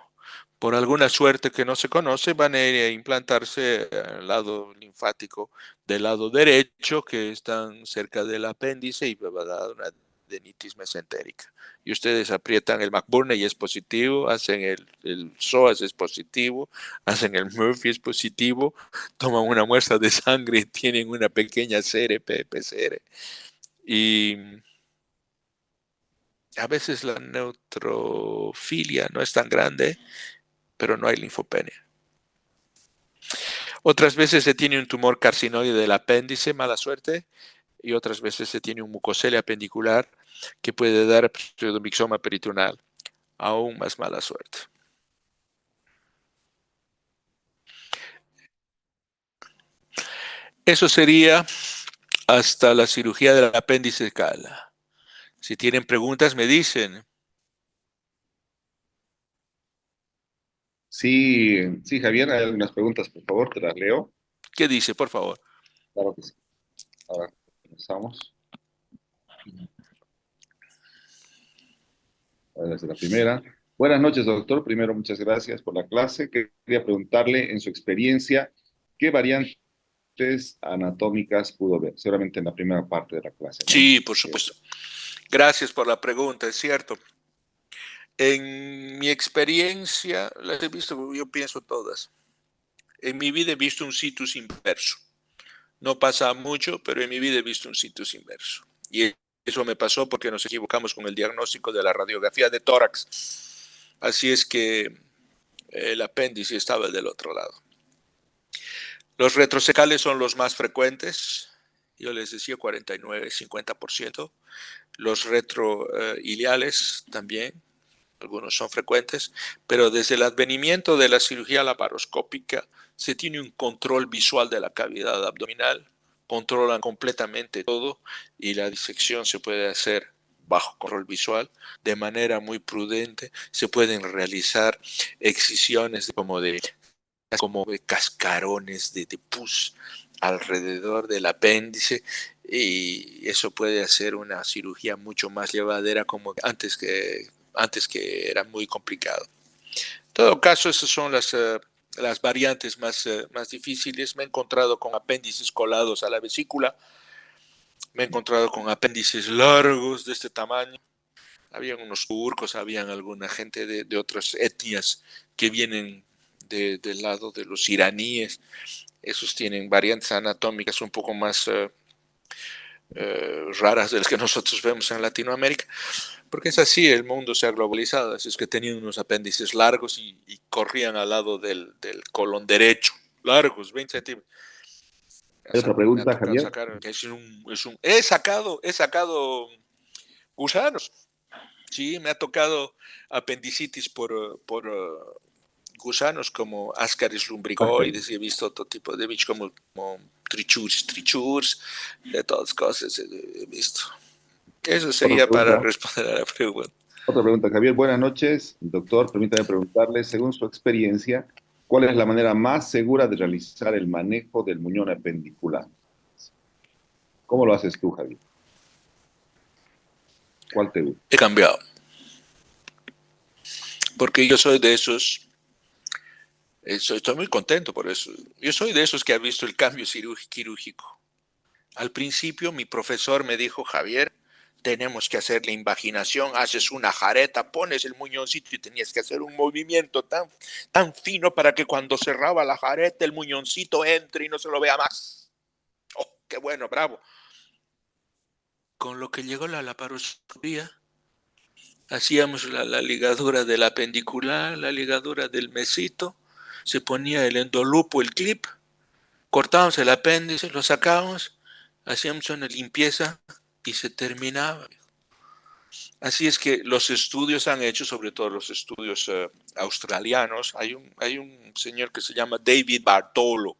Por alguna suerte que no se conoce, van a ir a implantarse al lado linfático del lado derecho, que están cerca del apéndice, y va a dar una adenitis mesentérica. Y ustedes aprietan el McBurney y es positivo, hacen el psoas es positivo, hacen el Murphy es positivo, toman una muestra de sangre y tienen una pequeña CRP, PCR. Y a veces la neutrofilia no es tan grande, pero no hay linfopenia. Otras veces se tiene un tumor carcinoide del apéndice, mala suerte, y otras veces se tiene un mucocelia apendicular que puede dar pseudomixoma peritoneal, aún más mala suerte. Eso sería hasta la cirugía del apéndice cala. Si tienen preguntas, me dicen. Sí, sí, Javier, hay algunas preguntas, por favor, te las leo. ¿Qué dice, por favor? Claro que sí. Ahora comenzamos. Desde la primera. Buenas noches, doctor. Primero, muchas gracias por la clase. Quería preguntarle, en su experiencia, ¿qué variantes anatómicas pudo ver? Seguramente en la primera parte de la clase, ¿no? Sí, por supuesto. Gracias por la pregunta, es cierto. En mi experiencia, las he visto, yo pienso todas. En mi vida he visto un situs inverso. No pasa mucho, pero en mi vida he visto un situs inverso. Y eso me pasó porque nos equivocamos con el diagnóstico de la radiografía de tórax. Así es que el apéndice estaba del otro lado. Los retrosecales son los más frecuentes. Yo les decía 49, 50%. Los retroiliales también, algunos son frecuentes, pero desde el advenimiento de la cirugía laparoscópica se tiene un control visual de la cavidad abdominal, controlan completamente todo y la disección se puede hacer bajo control visual de manera muy prudente. Se pueden realizar excisiones como de cascarones de pus alrededor del apéndice, y eso puede hacer una cirugía mucho más llevadera como antes que era muy complicado. En todo caso, esas son las variantes más difíciles. Me he encontrado con apéndices colados a la vesícula, me he encontrado con apéndices largos de este tamaño. Habían unos turcos, habían alguna gente de otras etnias que vienen del lado de los iraníes. Esos tienen variantes anatómicas un poco más raras de las que nosotros vemos en Latinoamérica, porque es así, el mundo se ha globalizado, así es que tenían unos apéndices largos y corrían al lado del colon derecho, largos, 20 centímetros. ¿Hay otra Me ha pregunta, tocado Javier? sacar, he sacado gusanos. Sí, me ha tocado apendicitis por gusanos como Ascaris lumbricoides, y he visto otro tipo de bichos como trichurs, de todas cosas he visto. Eso Otra sería para pregunta. responder a la pregunta. Otra pregunta, Javier. Buenas noches, doctor. Permítame preguntarle, según su experiencia, ¿cuál es la manera más segura de realizar el manejo del muñón apendicular? ¿Cómo lo haces tú, Javier? ¿Cuál te gusta? He cambiado, porque yo soy de esos, estoy muy contento por eso. Yo soy de esos que ha visto el cambio quirúrgico. Al principio mi profesor me dijo, Javier, tenemos que hacer la invaginación, haces una jareta, pones el muñoncito y tenías que hacer un movimiento tan fino para que cuando cerraba la jareta el muñoncito entre y no se lo vea más. Oh, qué bueno, bravo. Con lo que llegó la laparoscopía, hacíamos la ligadura del apendicular, la ligadura del mesito, se ponía el endolupo, el clip, cortábamos el apéndice, lo sacábamos, hacíamos una limpieza y se terminaba. Así es que los estudios han hecho, sobre todo los estudios australianos, hay un señor que se llama David Bartolo.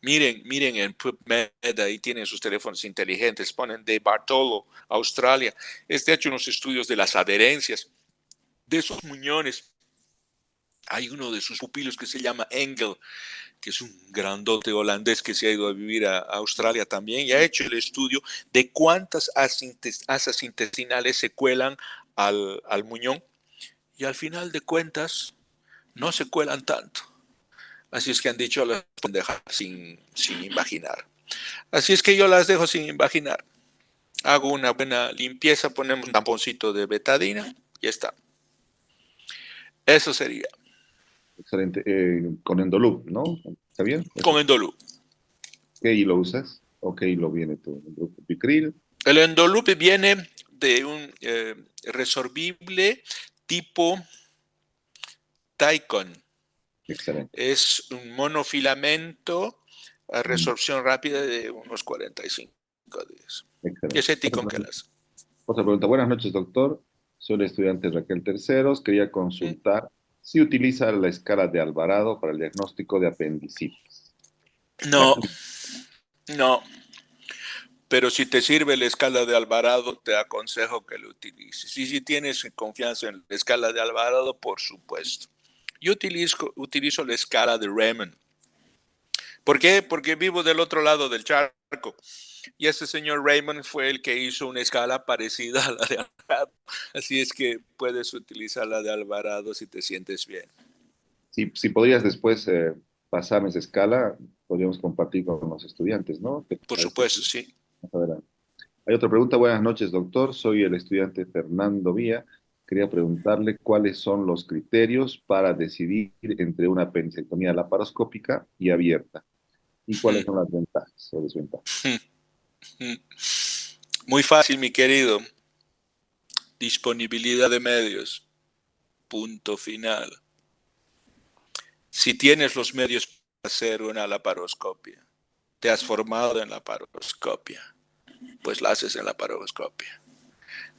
Miren en PubMed, ahí tienen sus teléfonos inteligentes, ponen de Bartolo, Australia. Este ha hecho unos estudios de las adherencias de esos muñones. Hay uno de sus pupilos que se llama Engel, que es un grandote holandés que se ha ido a vivir a Australia también, y ha hecho el estudio de cuántas asas intestinales se cuelan al muñón, y al final de cuentas no se cuelan tanto. Así es que han dicho, las pueden dejar sin imaginar. Así es que yo las dejo sin imaginar. Hago una buena limpieza, ponemos un tamponcito de betadina y ya está. Eso sería. Excelente. Con Endolup, ¿no? ¿Está bien? Con Endolup. ¿Qué hilo usas? ¿O qué hilo viene tu Picril? El Endolup viene de un resorbible tipo Tycon. Excelente. Es un monofilamento a resorción rápida de unos 45 días. Excelente. Ese Tycon que las. Otra pregunta. Buenas noches, doctor. Soy el estudiante Raquel Terceros. Quería consultar si utiliza la escala de Alvarado para el diagnóstico de apendicitis. No, no. Pero si te sirve la escala de Alvarado, te aconsejo que lo utilices. Y si tienes confianza en la escala de Alvarado, por supuesto. Yo utilizo la escala de Raymond. ¿Por qué? Porque vivo del otro lado del charco. Y ese señor Raymond fue el que hizo una escala parecida a la de Alvarado. Así es que puedes utilizar la de Alvarado si te sientes bien. Si podrías después pasarme esa escala, podríamos compartir con los estudiantes, ¿no? Por supuesto, sí. Más adelante. Hay otra pregunta. Buenas noches, doctor. Soy el estudiante Fernando Vía. Quería preguntarle cuáles son los criterios para decidir entre una apendicectomía laparoscópica y abierta y cuáles son las ventajas o desventajas. Muy fácil, mi querido. Disponibilidad de medios. Punto final. Si tienes los medios para hacer una laparoscopia, te has formado en laparoscopia, pues la haces en laparoscopia.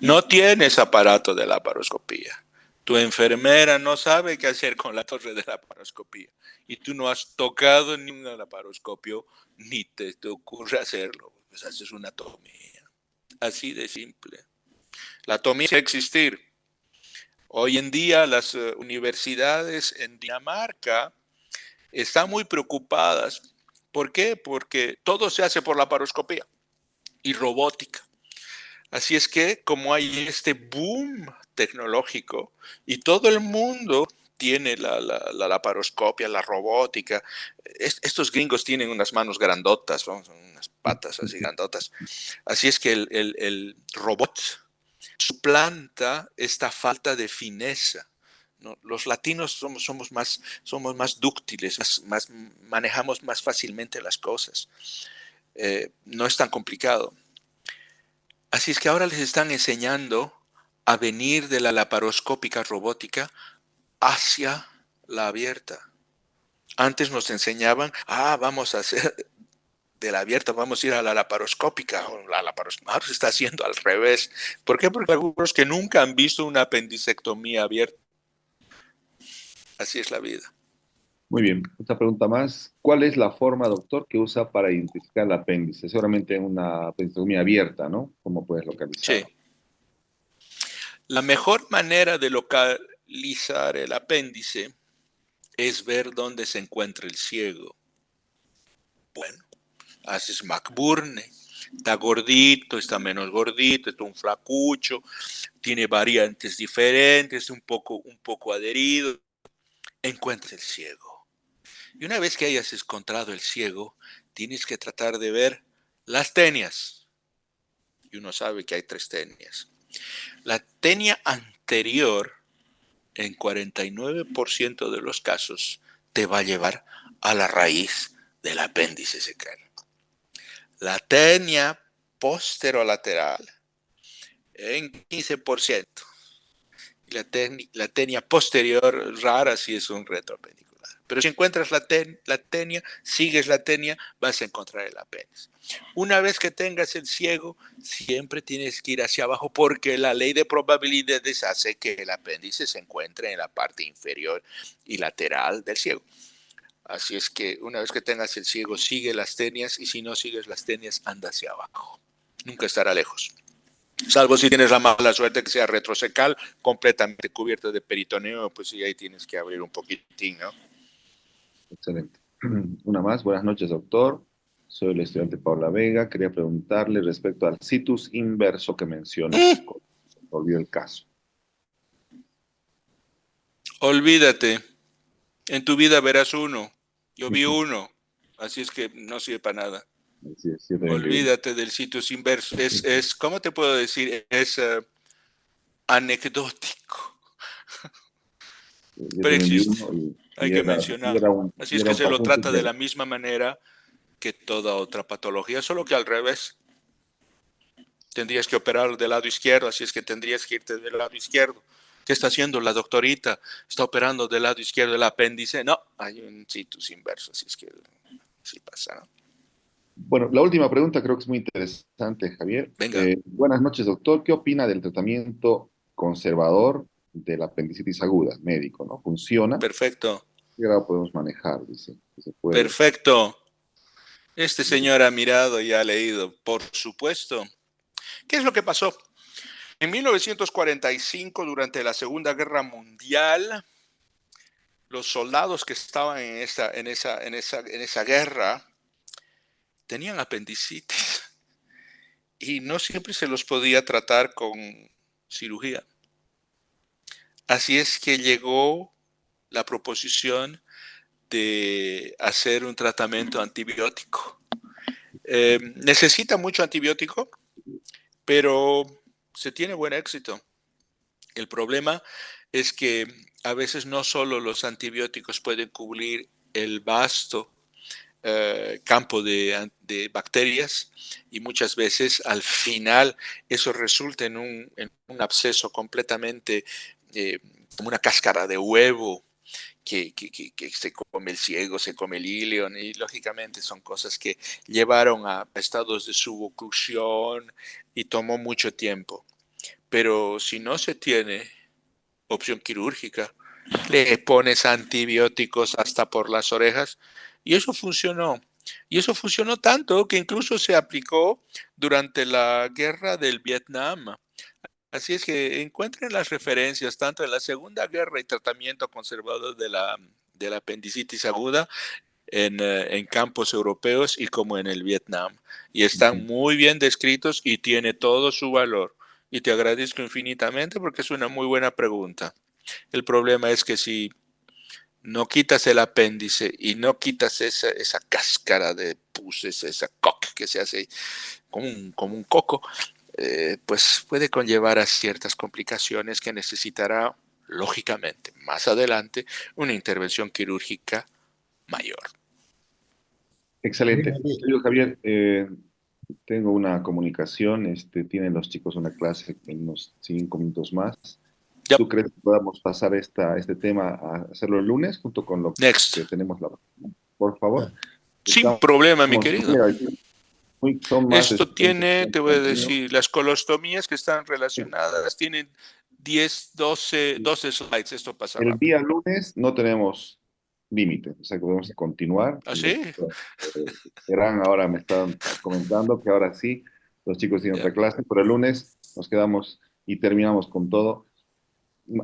No tienes aparato de laparoscopía. Tu enfermera no sabe qué hacer con la torre de laparoscopía. Y tú no has tocado ni un laparoscopio, ni te ocurre hacerlo. Pues haces una tomía. Así de simple. La tomía va a existir. Hoy en día las universidades en Dinamarca están muy preocupadas. ¿Por qué? Porque todo se hace por laparoscopía y robótica. Así es que como hay este boom tecnológico y todo el mundo tiene la laparoscopia, la robótica, estos gringos tienen unas manos grandotas, ¿no? Son unas patas así grandotas. Así es que el robot suplanta esta falta de fineza, ¿no? Los latinos somos más dúctiles, manejamos más fácilmente las cosas. No es tan complicado. Así es que ahora les están enseñando a venir de la laparoscópica robótica hacia la abierta. Antes nos enseñaban, vamos a hacer de la abierta, vamos a ir a la laparoscópica. Ahora se está haciendo al revés. ¿Por qué? Porque algunos que nunca han visto una apendicectomía abierta. Así es la vida. Muy bien, otra pregunta más. ¿Cuál es la forma, doctor, que usa para identificar el apéndice? Seguramente una apendicectomía abierta, ¿no? ¿Cómo puedes localizarlo? Sí. La mejor manera de localizar el apéndice es ver dónde se encuentra el ciego. Bueno, haces McBurney. Está gordito, está menos gordito, está un flacucho, tiene variantes diferentes, un poco adherido. Encuentra el ciego. Y una vez que hayas encontrado el ciego, tienes que tratar de ver las tenias. Y uno sabe que hay 3 tenias. La tenia anterior, en 49% de los casos, te va a llevar a la raíz del apéndice secal. La tenia posterolateral, en 15%. La tenia posterior, rara si es un retroapendicular. Pero si encuentras la tenia, sigues la tenia, vas a encontrar el apéndice. Una vez que tengas el ciego, siempre tienes que ir hacia abajo porque la ley de probabilidades hace que el apéndice se encuentre en la parte inferior y lateral del ciego. Así es que una vez que tengas el ciego, sigue las tenias, y si no sigues las tenias, anda hacia abajo. Nunca estará lejos. Salvo si tienes la mala suerte que sea retrocecal, completamente cubierto de peritoneo, pues sí, ahí tienes que abrir un poquitín, ¿no? Excelente. Una más. Buenas noches, doctor. Soy el estudiante Paula Vega. Quería preguntarle respecto al situs inverso que mencionó. Olvidó el caso. Olvídate. En tu vida verás uno. Yo vi uno. Así es que no sirve para nada. Sí, sí, Olvídate del situs inverso. ¿Cómo te puedo decir? Es anecdótico. Pero existe. Hay que mencionarlo. Así es que se lo trata de la misma manera que toda otra patología, solo que al revés. Tendrías que operar del lado izquierdo, así es que tendrías que irte del lado izquierdo. ¿Qué está haciendo la doctorita? Está operando del lado izquierdo el apéndice. No, hay un situs inverso, así es que sí pasa, ¿no? Bueno, la última pregunta creo que es muy interesante, Javier. Venga. Buenas noches, doctor. ¿Qué opina del tratamiento conservador de la apendicitis aguda? Médico, ¿no? ¿Funciona? Perfecto. ¿Qué grado podemos manejar? Dice, que se puede. Perfecto. Este señor ha mirado y ha leído, por supuesto. ¿Qué es lo que pasó? En 1945, durante la Segunda Guerra Mundial, los soldados que estaban en esa guerra tenían apendicitis y no siempre se los podía tratar con cirugía. Así es que llegó la proposición de hacer un tratamiento antibiótico. Necesita mucho antibiótico, pero se tiene buen éxito. El problema es que a veces no solo los antibióticos pueden cubrir el vasto campo de bacterias, y muchas veces al final eso resulta en un absceso completamente como una cáscara de huevo que se come el ciego, se come el ilion, y lógicamente son cosas que llevaron a estados de suboclusión y tomó mucho tiempo. Pero si no se tiene opción quirúrgica, le pones antibióticos hasta por las orejas, y eso funcionó. Y eso funcionó tanto que incluso se aplicó durante la guerra del Vietnam. Así es que encuentren las referencias tanto en la Segunda Guerra y tratamiento conservador de la apendicitis aguda en campos europeos y como en el Vietnam. Y están muy bien descritos y tiene todo su valor. Y te agradezco infinitamente porque es una muy buena pregunta. El problema es que si no quitas el apéndice y no quitas esa cáscara de pus, esa coque que se hace como un coco, pues puede conllevar a ciertas complicaciones que necesitará, lógicamente, más adelante, una intervención quirúrgica mayor. Excelente. Querido Javier, tengo una comunicación. Tienen los chicos una clase en unos 5 minutos más. Yep. ¿Tú crees que podamos pasar este tema a hacerlo el lunes junto con lo Next. que tenemos por favor? Sin problema, mi querido. Esto tiene, te voy a decir, las colostomías que están relacionadas tienen 10, 12 slides. Esto pasa el rápido. día lunes no tenemos límite, o sea que podemos continuar. ¿Ah, sí? Eran ahora me estaban comentando que ahora sí, los chicos tienen otra clase, pero el lunes nos quedamos y terminamos con todo.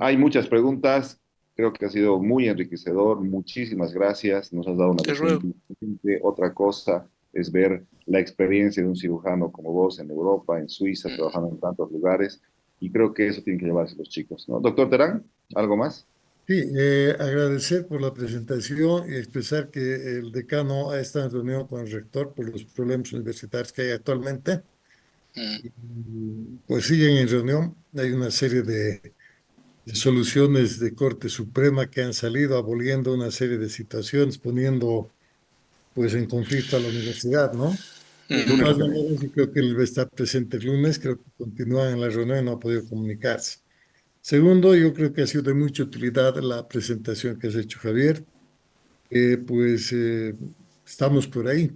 Hay muchas preguntas, creo que ha sido muy enriquecedor, muchísimas gracias, nos has dado una Te visión ruego. diferente. Otra cosa es ver la experiencia de un cirujano como vos en Europa, en Suiza, Mm. trabajando en tantos lugares, y creo que eso tienen que llevarse los chicos, ¿no? Doctor Terán, ¿algo más? Sí, agradecer por la presentación y expresar que el decano ha estado en reunión con el rector por los problemas universitarios que hay actualmente. Mm. Y, pues siguen en reunión. Hay una serie de soluciones de Corte Suprema que han salido aboliendo una serie de situaciones, poniendo pues en conflicto a la universidad, ¿no? De Lunes lo todas tenemos. maneras, yo creo que él va a estar presente el lunes, creo que continúa en la reunión y no ha podido comunicarse. Segundo, yo creo que ha sido de mucha utilidad la presentación que has hecho, Javier. Pues estamos por ahí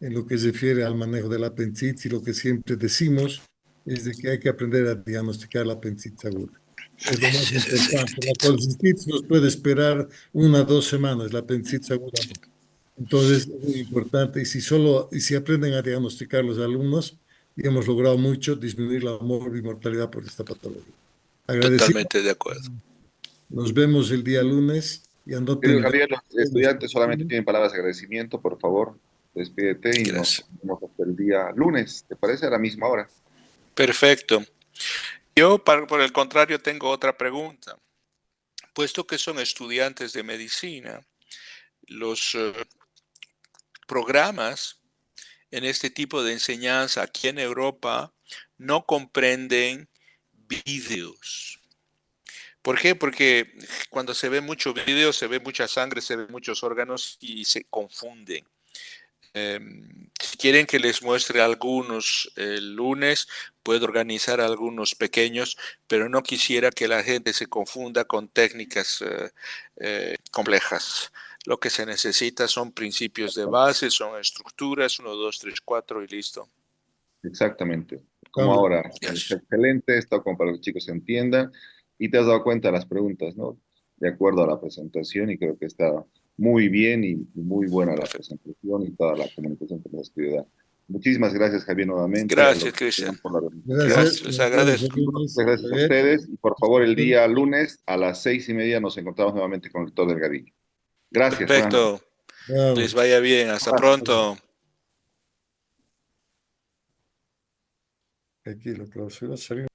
en lo que se refiere al manejo de la apendicitis y lo que siempre decimos es de que hay que aprender a diagnosticar la apendicitis aguda. Es lo más importante. La colicitis nos puede esperar 1 o 2 semanas, la apendicitis aguda no. Entonces, es muy importante. Y si aprenden a diagnosticar los alumnos, y hemos logrado mucho disminuir la mortalidad por esta patología. Agradecido. Totalmente de acuerdo. Nos vemos el día lunes y Querido anoten. Javier, los estudiantes solamente tienen palabras de agradecimiento, por favor, despídete y nos Gracias. vemos hasta el día lunes, ¿te parece? A la misma hora. Perfecto. Yo, por el contrario, tengo otra pregunta. Puesto que son estudiantes de medicina, los programas en este tipo de enseñanza aquí en Europa no comprenden vídeos. ¿Por qué? Porque cuando se ve mucho vídeo, se ve mucha sangre, se ven muchos órganos y se confunden. Si quieren que les muestre algunos el lunes, puedo organizar algunos pequeños, pero no quisiera que la gente se confunda con técnicas complejas. Lo que se necesita son principios de base, son estructuras, 1, 2, 3, 4 y listo. Exactamente, como Vamos. ahora. Es Yes. excelente, está como para que los chicos entiendan y te has dado cuenta de las preguntas, ¿no? De acuerdo a la presentación y creo que está muy bien y muy buena la Perfecto. presentación y toda la comunicación que nos has querido dar. Muchísimas gracias, Javier, nuevamente, a Gracias, los Cristian. por la organización. Gracias. Gracias, les Nos vemos el agradezco. lunes. Muchas gracias a Javier. ustedes y por favor el día lunes a las 6:30 nos encontramos nuevamente con el doctor Delgadillo. Gracias, buenas noches. Perfecto. Les Vamos. vaya bien. Hasta pronto. Aquí la clausura salió.